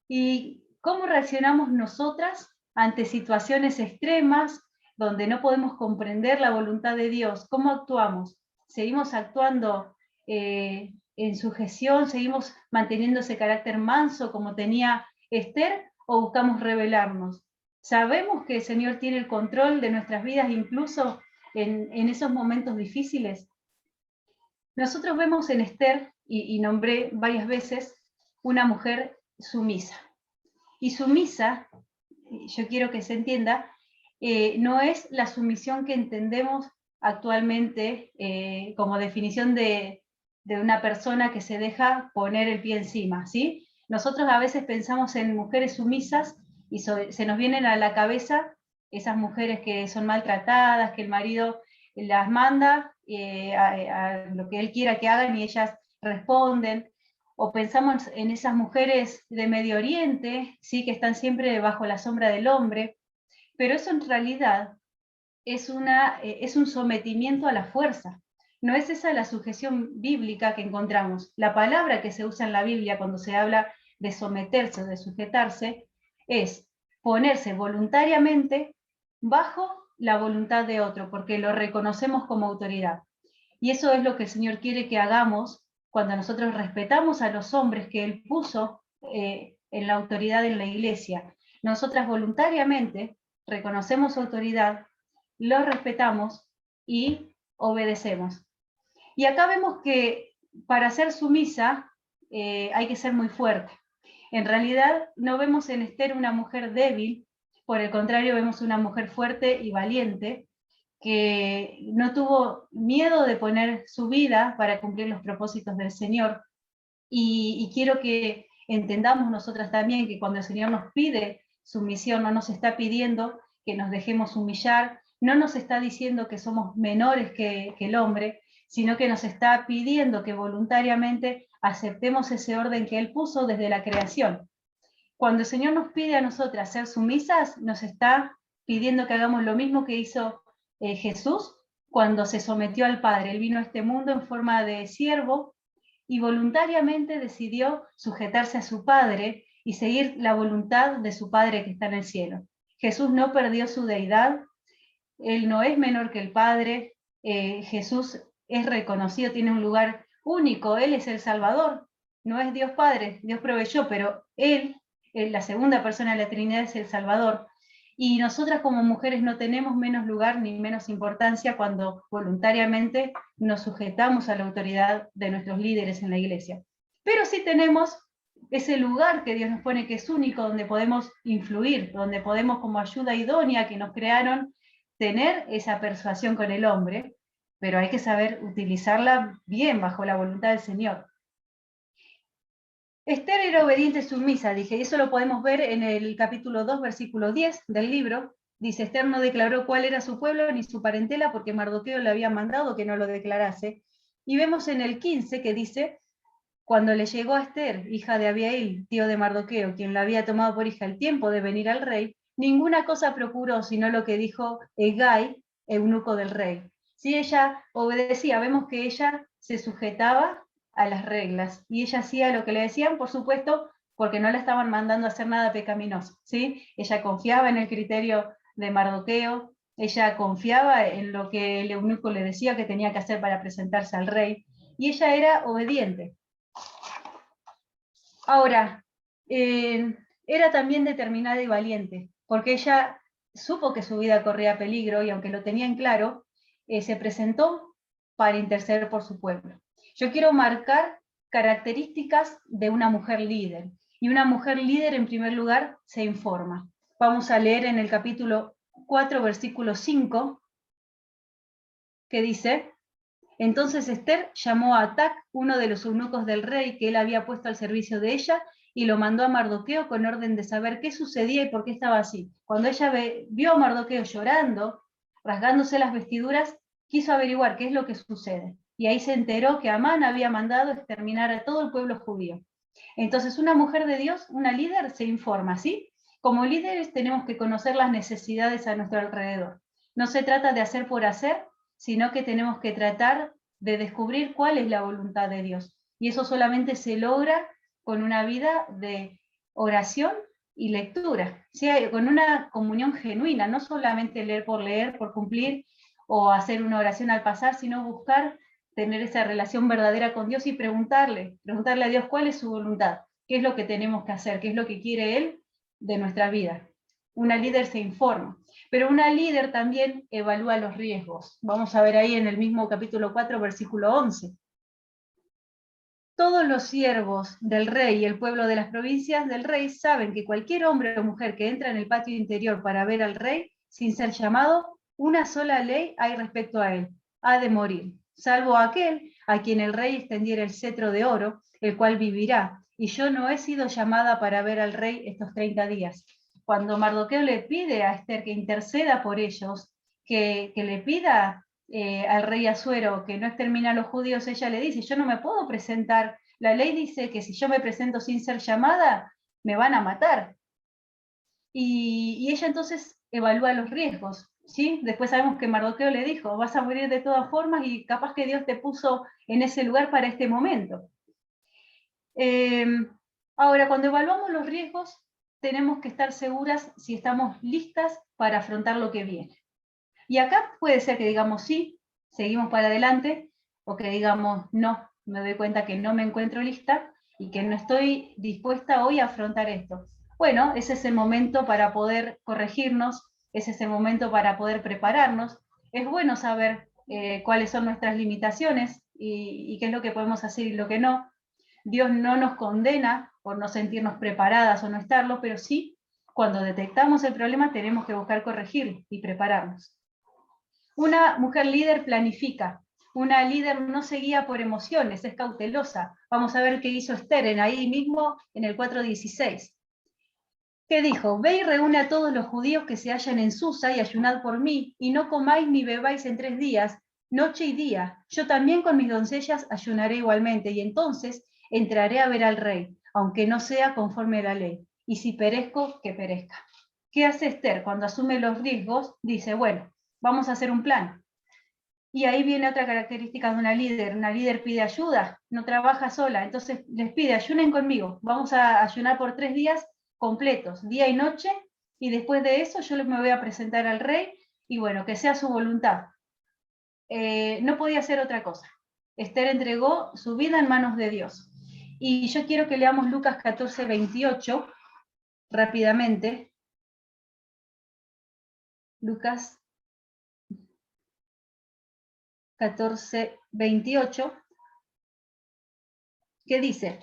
¿Y cómo reaccionamos nosotras ante situaciones extremas donde no podemos comprender la voluntad de Dios? ¿Cómo actuamos? ¿Seguimos actuando en sujeción? ¿Seguimos manteniendo ese carácter manso como tenía Esther? ¿O buscamos rebelarnos? ¿Sabemos que el Señor tiene el control de nuestras vidas incluso en esos momentos difíciles? Nosotros vemos en Esther, y nombré varias veces, una mujer sumisa. Y sumisa, yo quiero que se entienda, no es la sumisión que entendemos actualmente como definición de una persona que se deja poner el pie encima, ¿sí? Nosotros a veces pensamos en mujeres sumisas y se nos vienen a la cabeza esas mujeres que son maltratadas, que el marido las manda a lo que él quiera que hagan y ellas responden. O pensamos en esas mujeres de Medio Oriente, ¿sí? Que están siempre bajo la sombra del hombre, pero eso en realidad es un sometimiento a la fuerza. No es esa la sujeción bíblica que encontramos. La palabra que se usa en la Biblia cuando se habla de someterse o de sujetarse es ponerse voluntariamente bajo la voluntad de otro, porque lo reconocemos como autoridad. Y eso es lo que el Señor quiere que hagamos cuando nosotros respetamos a los hombres que Él puso en la autoridad en la iglesia. Nosotras voluntariamente reconocemos su autoridad, lo respetamos y obedecemos. Y acá vemos que para ser sumisa hay que ser muy fuerte. En realidad no vemos en Esther una mujer débil, por el contrario vemos una mujer fuerte y valiente, que no tuvo miedo de poner su vida para cumplir los propósitos del Señor. Y quiero que entendamos nosotras también que cuando el Señor nos pide sumisión, no nos está pidiendo que nos dejemos humillar, no nos está diciendo que somos menores que el hombre, sino que nos está pidiendo que voluntariamente aceptemos ese orden que Él puso desde la creación. Cuando el Señor nos pide a nosotras ser sumisas, nos está pidiendo que hagamos lo mismo que hizo Jesús cuando se sometió al Padre. Él vino a este mundo en forma de siervo y voluntariamente decidió sujetarse a su Padre y seguir la voluntad de su Padre que está en el cielo. Jesús no perdió su deidad, Él no es menor que el Padre, Jesús es reconocido, tiene un lugar único, Él es el Salvador, no es Dios Padre, Dios proveyó, pero Él, la segunda persona de la Trinidad, es el Salvador. Y nosotras como mujeres no tenemos menos lugar ni menos importancia cuando voluntariamente nos sujetamos a la autoridad de nuestros líderes en la iglesia. Pero sí tenemos ese lugar que Dios nos pone, que es único, donde podemos influir, donde podemos, como ayuda idónea que nos crearon, tener esa persuasión con el hombre, pero hay que saber utilizarla bien bajo la voluntad del Señor. Esther era obediente y sumisa, dije, y eso lo podemos ver en el capítulo 2, versículo 10 del libro. Dice, Esther no declaró cuál era su pueblo ni su parentela porque Mardoqueo le había mandado que no lo declarase. Y vemos en el 15 que dice, cuando le llegó a Esther, hija de Abiail, tío de Mardoqueo, quien la había tomado por hija el tiempo de venir al rey, ninguna cosa procuró sino lo que dijo Hegai, eunuco del rey. Si ella obedecía, vemos que ella se sujetaba a las reglas, y ella hacía lo que le decían, por supuesto, porque no la estaban mandando a hacer nada pecaminoso, ¿sí? Ella confiaba en el criterio de Mardoqueo, ella confiaba en lo que el eunuco le decía que tenía que hacer para presentarse al rey, y ella era obediente. Ahora, era también determinada y valiente, porque ella supo que su vida corría peligro, y aunque lo tenía en claro, se presentó para interceder por su pueblo. Yo quiero marcar características de una mujer líder. Y una mujer líder, en primer lugar, se informa. Vamos a leer en el capítulo 4, versículo 5, que dice, entonces Esther llamó a Atac, uno de los eunucos del rey que él había puesto al servicio de ella, y lo mandó a Mardoqueo con orden de saber qué sucedía y por qué estaba así. Cuando ella vio a Mardoqueo llorando, rasgándose las vestiduras, quiso averiguar qué es lo que sucede. Y ahí se enteró que Amán había mandado exterminar a todo el pueblo judío. Entonces una mujer de Dios, una líder, se informa, ¿sí? Como líderes tenemos que conocer las necesidades a nuestro alrededor. No se trata de hacer por hacer, sino que tenemos que tratar de descubrir cuál es la voluntad de Dios. Y eso solamente se logra con una vida de oración y lectura, ¿sí? Con una comunión genuina, no solamente leer, por cumplir, o hacer una oración al pasar, sino buscar tener esa relación verdadera con Dios y preguntarle a Dios cuál es su voluntad, qué es lo que tenemos que hacer, qué es lo que quiere Él de nuestra vida. Una líder se informa, pero una líder también evalúa los riesgos. Vamos a ver ahí en el mismo capítulo 4, versículo 11. Todos los siervos del rey y el pueblo de las provincias del rey saben que cualquier hombre o mujer que entra en el patio interior para ver al rey, sin ser llamado, una sola ley hay respecto a él: ha de morir, salvo aquel a quien el rey extendiera el cetro de oro, el cual vivirá. Y yo no he sido llamada para ver al rey estos 30 días. Cuando Mardoqueo le pide a Esther que interceda por ellos, que le pida al rey Asuero que no extermine a los judíos, ella le dice, yo no me puedo presentar, la ley dice que si yo me presento sin ser llamada, me van a matar. Y ella entonces evalúa los riesgos, ¿sí? Después sabemos que Mardoqueo le dijo, vas a morir de todas formas y capaz que Dios te puso en ese lugar para este momento. Ahora, cuando evaluamos los riesgos, tenemos que estar seguras si estamos listas para afrontar lo que viene. Y acá puede ser que digamos sí, seguimos para adelante, o que digamos no, me doy cuenta que no me encuentro lista y que no estoy dispuesta hoy a afrontar esto. Bueno, ese es el momento para poder corregirnos, ese es el momento para poder prepararnos. Es bueno saber cuáles son nuestras limitaciones y qué es lo que podemos hacer y lo que no. Dios no nos condena por no sentirnos preparadas o no estarlo, pero sí, cuando detectamos el problema tenemos que buscar corregirlo y prepararnos. Una mujer líder planifica. Una líder no se guía por emociones, es cautelosa. Vamos a ver qué hizo Esther ahí mismo en el 4:16. ¿Qué dijo? Ve y reúne a todos los judíos que se hallan en Susa y ayunad por mí, y no comáis ni bebáis en 3 días, noche y día. Yo también con mis doncellas ayunaré igualmente, y entonces entraré a ver al rey, aunque no sea conforme a la ley. Y si perezco, que perezca. ¿Qué hace Esther? Cuando asume los riesgos, dice, bueno, vamos a hacer un plan. Y ahí viene otra característica de una líder pide ayuda, no trabaja sola, entonces les pide, ayunen conmigo, vamos a ayunar por 3 días completos, día y noche, y después de eso yo me voy a presentar al rey, y bueno, que sea su voluntad. No podía hacer otra cosa. Esther entregó su vida en manos de Dios. Y yo quiero que leamos Lucas 14:28 rápidamente. Lucas 14:28, que dice,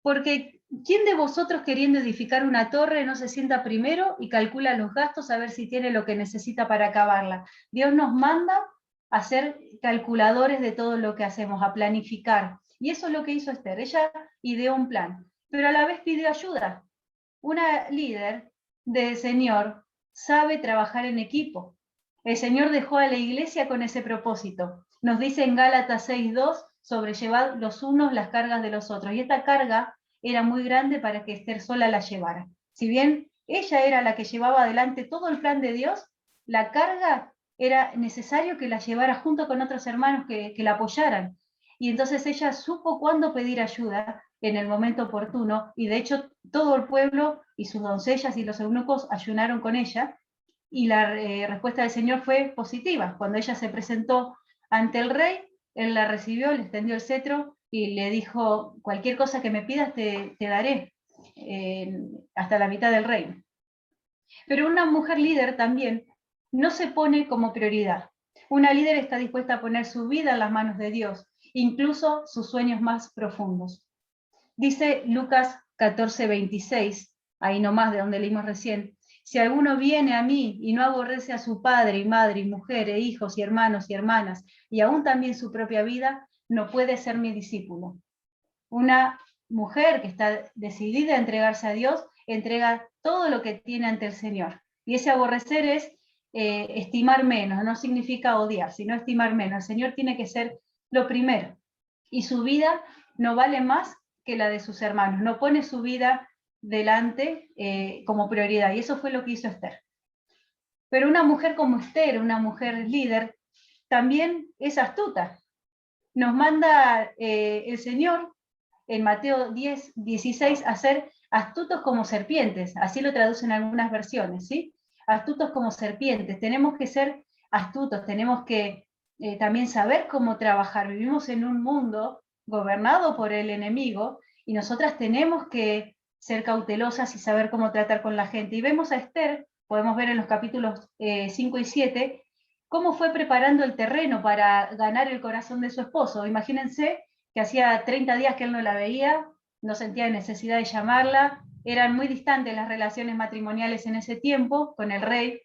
porque ¿quién de vosotros queriendo edificar una torre no se sienta primero y calcula los gastos a ver si tiene lo que necesita para acabarla? Dios nos manda a ser calculadores de todo lo que hacemos, a planificar. Y eso es lo que hizo Esther. Ella ideó un plan, pero a la vez pidió ayuda. Una líder del Señor sabe trabajar en equipo. El Señor dejó a la iglesia con ese propósito. Nos dice en Gálatas 6:2, sobrellevad los unos las cargas de los otros. Y esta carga era muy grande para que Esther sola la llevara. Si bien ella era la que llevaba adelante todo el plan de Dios, la carga era necesario que la llevara junto con otros hermanos que la apoyaran. Y entonces ella supo cuándo pedir ayuda en el momento oportuno, y de hecho todo el pueblo y sus doncellas y los eunucos ayunaron con ella, y la respuesta del Señor fue positiva. Cuando ella se presentó ante el rey, él la recibió, le extendió el cetro y le dijo, cualquier cosa que me pidas te daré, hasta la mitad del reino. Pero una mujer líder también no se pone como prioridad. Una líder está dispuesta a poner su vida en las manos de Dios, incluso sus sueños más profundos. Dice Lucas 14:26, ahí nomás de donde leímos recién, si alguno viene a mí y no aborrece a su padre y madre y mujer e hijos y hermanos y hermanas, y aún también su propia vida, no puede ser mi discípulo. Una mujer que está decidida a entregarse a Dios, entrega todo lo que tiene ante el Señor. Y ese aborrecer es estimar menos, no significa odiar, sino estimar menos. El Señor tiene que ser lo primero. Y su vida no vale más que la de sus hermanos, no pone su vida delante como prioridad, y eso fue lo que hizo Esther. Pero una mujer como Esther, una mujer líder, también es astuta. Nos manda el Señor en Mateo 10:16 a ser astutos como serpientes, así lo traducen algunas versiones, ¿sí? Astutos como serpientes, tenemos que ser astutos, tenemos que también saber cómo trabajar. Vivimos en un mundo gobernado por el enemigo, y nosotras tenemos que ser cautelosas y saber cómo tratar con la gente. Y vemos a Esther, podemos ver en los capítulos 5 y 7, cómo fue preparando el terreno para ganar el corazón de su esposo. Imagínense que hacía 30 días que él no la veía, no sentía necesidad de llamarla, eran muy distantes las relaciones matrimoniales en ese tiempo con el rey,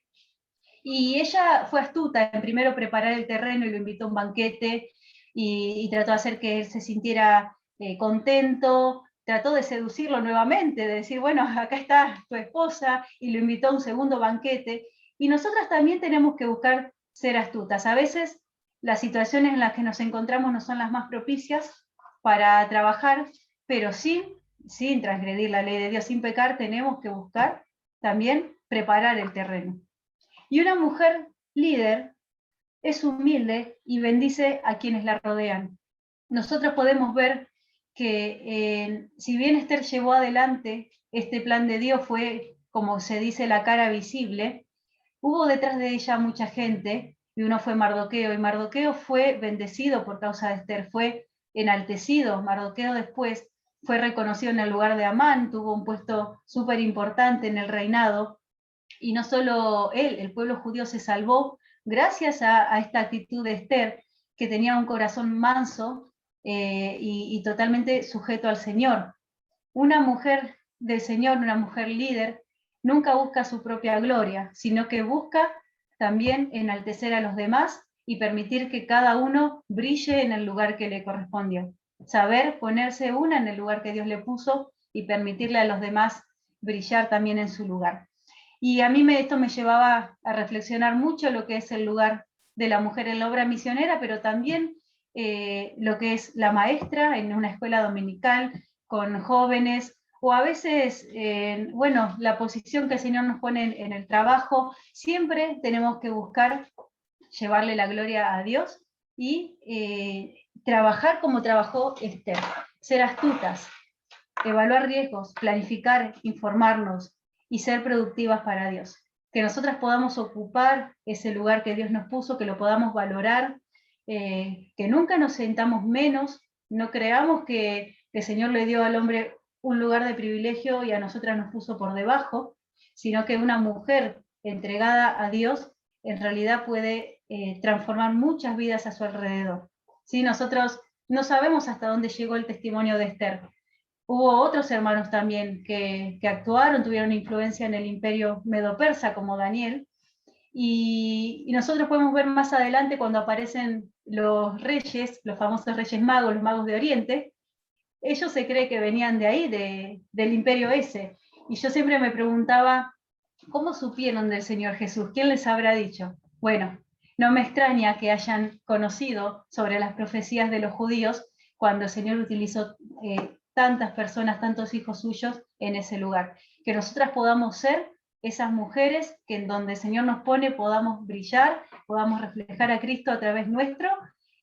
y ella fue astuta en primero preparar el terreno y lo invitó a un banquete, y trató de hacer que él se sintiera contento, trató de seducirlo nuevamente, de decir, bueno, acá está tu esposa, y lo invitó a un segundo banquete. Y nosotras también tenemos que buscar ser astutas. A veces las situaciones en las que nos encontramos no son las más propicias para trabajar, pero sin transgredir la ley de Dios, sin pecar, tenemos que buscar también preparar el terreno. Y una mujer líder es humilde y bendice a quienes la rodean. Nosotros podemos ver que si bien Esther llevó adelante este plan de Dios, fue, como se dice, la cara visible, hubo detrás de ella mucha gente, y uno fue Mardoqueo, y Mardoqueo fue bendecido por causa de Esther, fue enaltecido. Mardoqueo después fue reconocido en el lugar de Amán, tuvo un puesto súper importante en el reinado, y no solo él, el pueblo judío se salvó gracias a esta actitud de Esther, que tenía un corazón manso y totalmente sujeto al Señor. Una mujer del Señor, una mujer líder, nunca busca su propia gloria, sino que busca también enaltecer a los demás y permitir que cada uno brille en el lugar que le correspondió. Saber ponerse una en el lugar que Dios le puso y permitirle a los demás brillar también en su lugar. Y a mí esto me llevaba a reflexionar mucho lo que es el lugar de la mujer en la obra misionera, pero también lo que es la maestra en una escuela dominical, con jóvenes, o a veces, bueno, la posición que el Señor nos pone en el trabajo. Siempre tenemos que buscar llevarle la gloria a Dios y trabajar como trabajó Esther, ser astutas, evaluar riesgos, planificar, informarnos y ser productivas para Dios. Que nosotras podamos ocupar ese lugar que Dios nos puso, que lo podamos valorar, que nunca nos sentamos menos, no creamos que el Señor le dio al hombre un lugar de privilegio y a nosotras nos puso por debajo, sino que una mujer entregada a Dios en realidad puede transformar muchas vidas a su alrededor. ¿Sí? Nosotros no sabemos hasta dónde llegó el testimonio de Esther. Hubo otros hermanos también que actuaron, tuvieron influencia en el imperio medo-persa, como Daniel, y nosotros podemos ver más adelante cuando aparecen los reyes, los famosos reyes magos, los magos de Oriente. Ellos se cree que venían de ahí, del imperio ese, y yo siempre me preguntaba, ¿cómo supieron del Señor Jesús? ¿Quién les habrá dicho? Bueno, no me extraña que hayan conocido sobre las profecías de los judíos cuando el Señor utilizó tantas personas, tantos hijos suyos en ese lugar. Que nosotras podamos ser esas mujeres que en donde el Señor nos pone podamos brillar, podamos reflejar a Cristo a través nuestro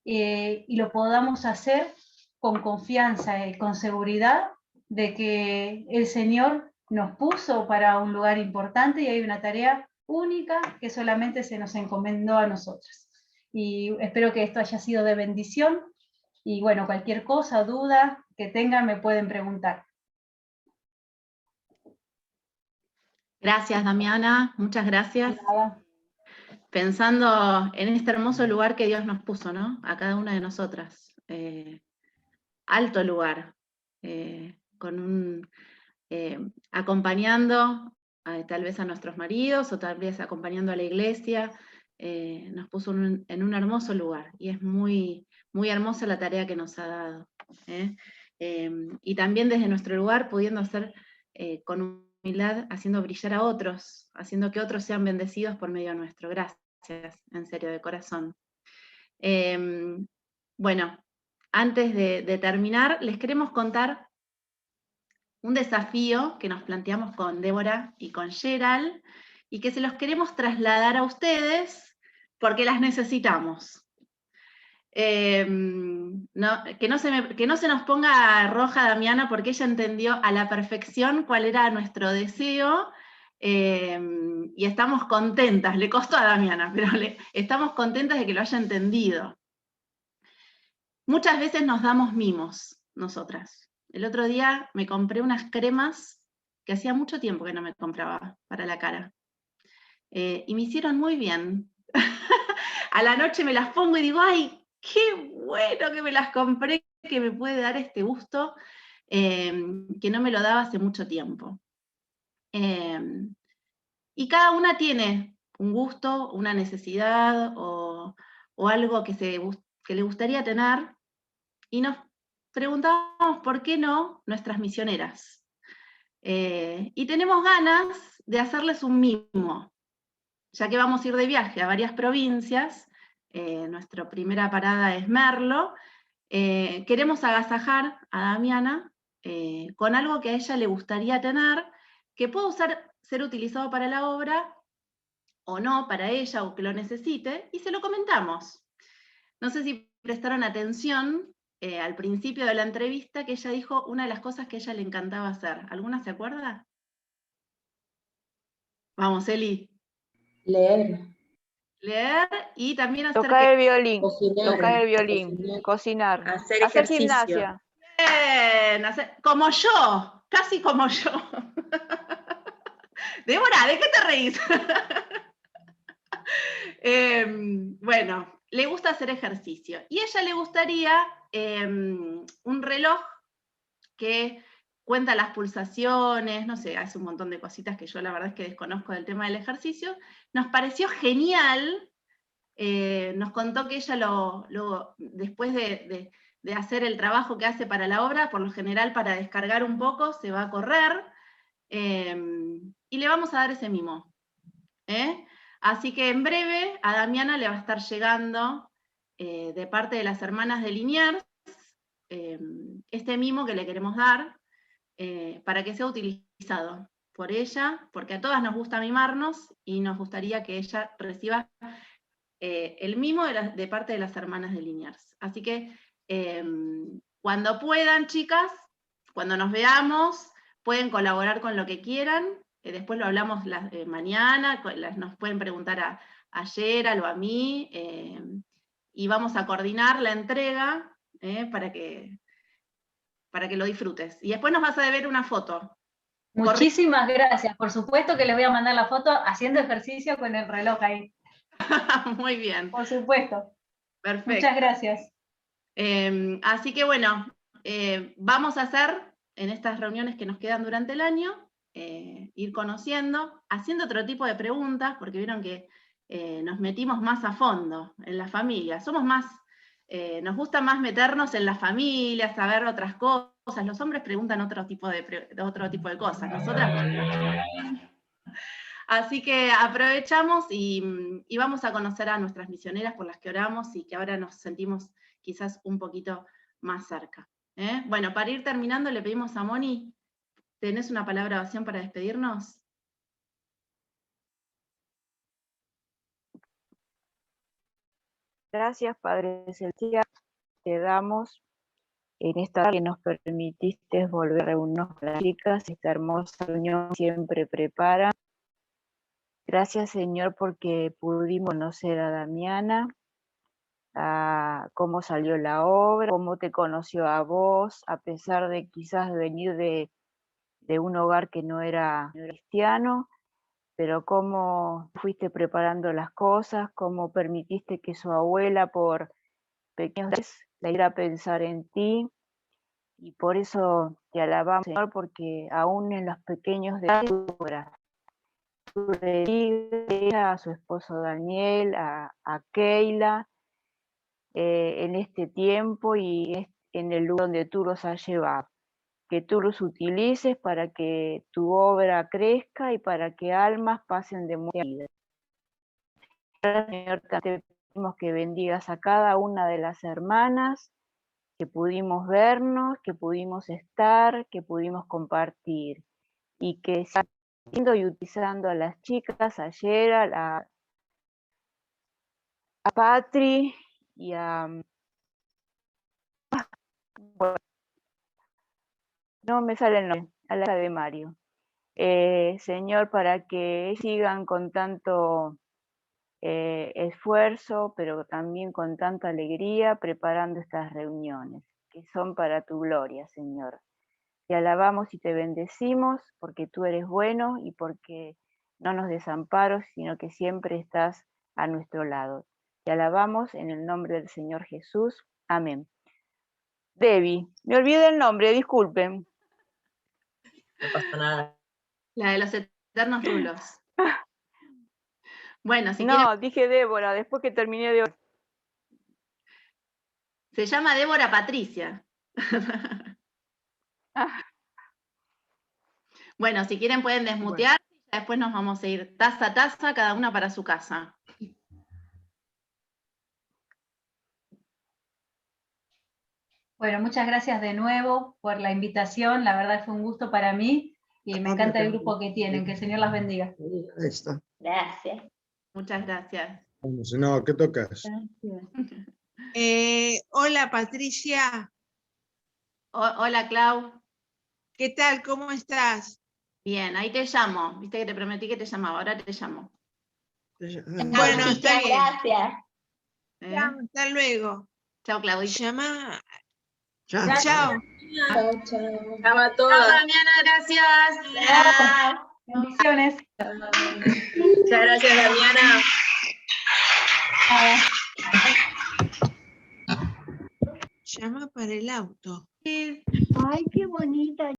y lo podamos hacer con confianza y con seguridad de que el Señor nos puso para un lugar importante y hay una tarea única que solamente se nos encomendó a nosotras. Y espero que esto haya sido de bendición. Y bueno, cualquier cosa, duda que tengan, me pueden preguntar. Gracias, Damiana, muchas gracias. Nada. Pensando en este hermoso lugar que Dios nos puso, ¿no? A cada una de nosotras. Alto lugar, acompañando tal vez a nuestros maridos o tal vez acompañando a la iglesia, nos puso en un hermoso lugar y es muy, muy hermosa la tarea que nos ha dado. Y también desde nuestro lugar pudiendo hacer con humildad, haciendo brillar a otros, haciendo que otros sean bendecidos por medio nuestro. Gracias, en serio, de corazón. Bueno, antes de terminar, les queremos contar un desafío que nos planteamos con Débora y con Gerald, y que se los queremos trasladar a ustedes porque las necesitamos. Que no se nos ponga roja Damiana, porque ella entendió a la perfección cuál era nuestro deseo, y estamos contentas, le costó a Damiana, pero estamos contentas de que lo haya entendido. Muchas veces nos damos mimos, nosotras. El otro día me compré unas cremas que hacía mucho tiempo que no me compraba para la cara. Y me hicieron muy bien. A la noche me las pongo y digo, ¡ay, qué bueno que me las compré, que me puede dar este gusto que no me lo daba hace mucho tiempo! Y cada una tiene un gusto, una necesidad o algo que le gustaría tener, y nos preguntábamos por qué no nuestras misioneras. Y tenemos ganas de hacerles un mimo, ya que vamos a ir de viaje a varias provincias. Nuestra primera parada es Merlo. Queremos agasajar a Damiana con algo que a ella le gustaría tener, que puede ser utilizado para la obra, o no, para ella, o que lo necesite, y se lo comentamos. No sé si prestaron atención al principio de la entrevista, que ella dijo una de las cosas que a ella le encantaba hacer. ¿Alguna se acuerda? Vamos, Eli. Leer. Leer y también hacer... Tocar el violín, Cocinar, cocinar, hacer hacer ejercicio. gimnasia. Bien, como yo, casi como yo. Débora, ¿de qué te reís? Bueno, le gusta hacer ejercicio. Y a ella le gustaría un reloj que cuenta las pulsaciones, no sé, hace un montón de cositas que yo la verdad es que desconozco del tema del ejercicio. Nos pareció genial nos contó que ella después de hacer el trabajo que hace para la obra, por lo general para descargar un poco, se va a correr, y le vamos a dar ese mimo. Así que en breve a Damiana le va a estar llegando, de parte de las hermanas de Liniers, este mimo que le queremos dar, para que sea utilizado por ella, porque a todas nos gusta mimarnos, y nos gustaría que ella reciba el mimo de parte de las hermanas de Liniers. Así que cuando puedan, chicas, cuando nos veamos, pueden colaborar con lo que quieran, después lo hablamos mañana, nos pueden preguntar a Gerald o a mí, y vamos a coordinar la entrega para que lo disfrutes. Y después nos vas a deber una foto. Muchísimas gracias. Por supuesto que les voy a mandar la foto haciendo ejercicio con el reloj ahí. Muy bien. Por supuesto. Perfecto. Muchas gracias. Así que bueno, vamos a hacer en estas reuniones que nos quedan durante el año, ir conociendo, haciendo otro tipo de preguntas, porque vieron que nos metimos más a fondo en la familia. Somos más, nos gusta más meternos en la familia, saber otras cosas. Los hombres preguntan otro tipo de cosas. Nosotras... Así que aprovechamos y vamos a conocer a nuestras misioneras por las que oramos y que ahora nos sentimos quizás un poquito más cerca. Bueno, para ir terminando le pedimos a Moni, ¿tenés una palabra de oración para despedirnos? Gracias, Padre Celestial, te damos en esta tarde que nos permitiste volver a reunirnos con las chicas, esta hermosa reunión siempre prepara. Gracias, Señor, porque pudimos conocer a Damiana, a cómo salió la obra, cómo te conoció a vos, a pesar de quizás venir de un hogar que no era cristiano, pero cómo fuiste preparando las cosas, cómo permitiste que su abuela por pequeños días la hiciera pensar en ti, y por eso te alabamos, Señor, porque aún en los pequeños detalles tú bendices a su esposo Daniel, a Keila, en este tiempo y en el lugar donde tú los has llevado. Que tú los utilices para que tu obra crezca y para que almas pasen de muerte a vida. Señor, te pedimos que bendigas a cada una de las hermanas, que pudimos vernos, que pudimos estar, que pudimos compartir, y que siendo y utilizando a las chicas, a Gerald, a Patri y a... Bueno, no me sale el nombre, a la de Mario. Señor, para que sigan con tanto esfuerzo, pero también con tanta alegría, preparando estas reuniones, que son para tu gloria, Señor. Te alabamos y te bendecimos, porque tú eres bueno y porque no nos desamparas, sino que siempre estás a nuestro lado. Te alabamos en el nombre del Señor Jesús. Amén. Debbie, me olvidé el nombre, disculpen. No pasa nada. La de los eternos rulos. Bueno, si no, quieren... dije Débora, después que terminé de... Se llama Débora Patricia. Bueno, si quieren pueden desmutear, y después nos vamos a ir taza a taza, cada una para su casa. Bueno, muchas gracias de nuevo por la invitación, la verdad fue un gusto para mí y me encanta el grupo que tienen, que el Señor las bendiga. Ahí está. Gracias. Muchas gracias. Vamos, no, ¿qué tocas? Hola Patricia. Hola Clau. ¿Qué tal? ¿Cómo estás? Bien, ahí te llamo. Viste que te prometí que te llamaba, ahora te llamo. Bueno, está bien. Gracias. Hasta luego. Chao, Claudita. Llama. Chao. Chao. Chao, chao. Chao a todas. Damiana, gracias. Chao. Bendiciones. Muchas gracias, Damiana. Llama para el auto. Ay, qué bonita.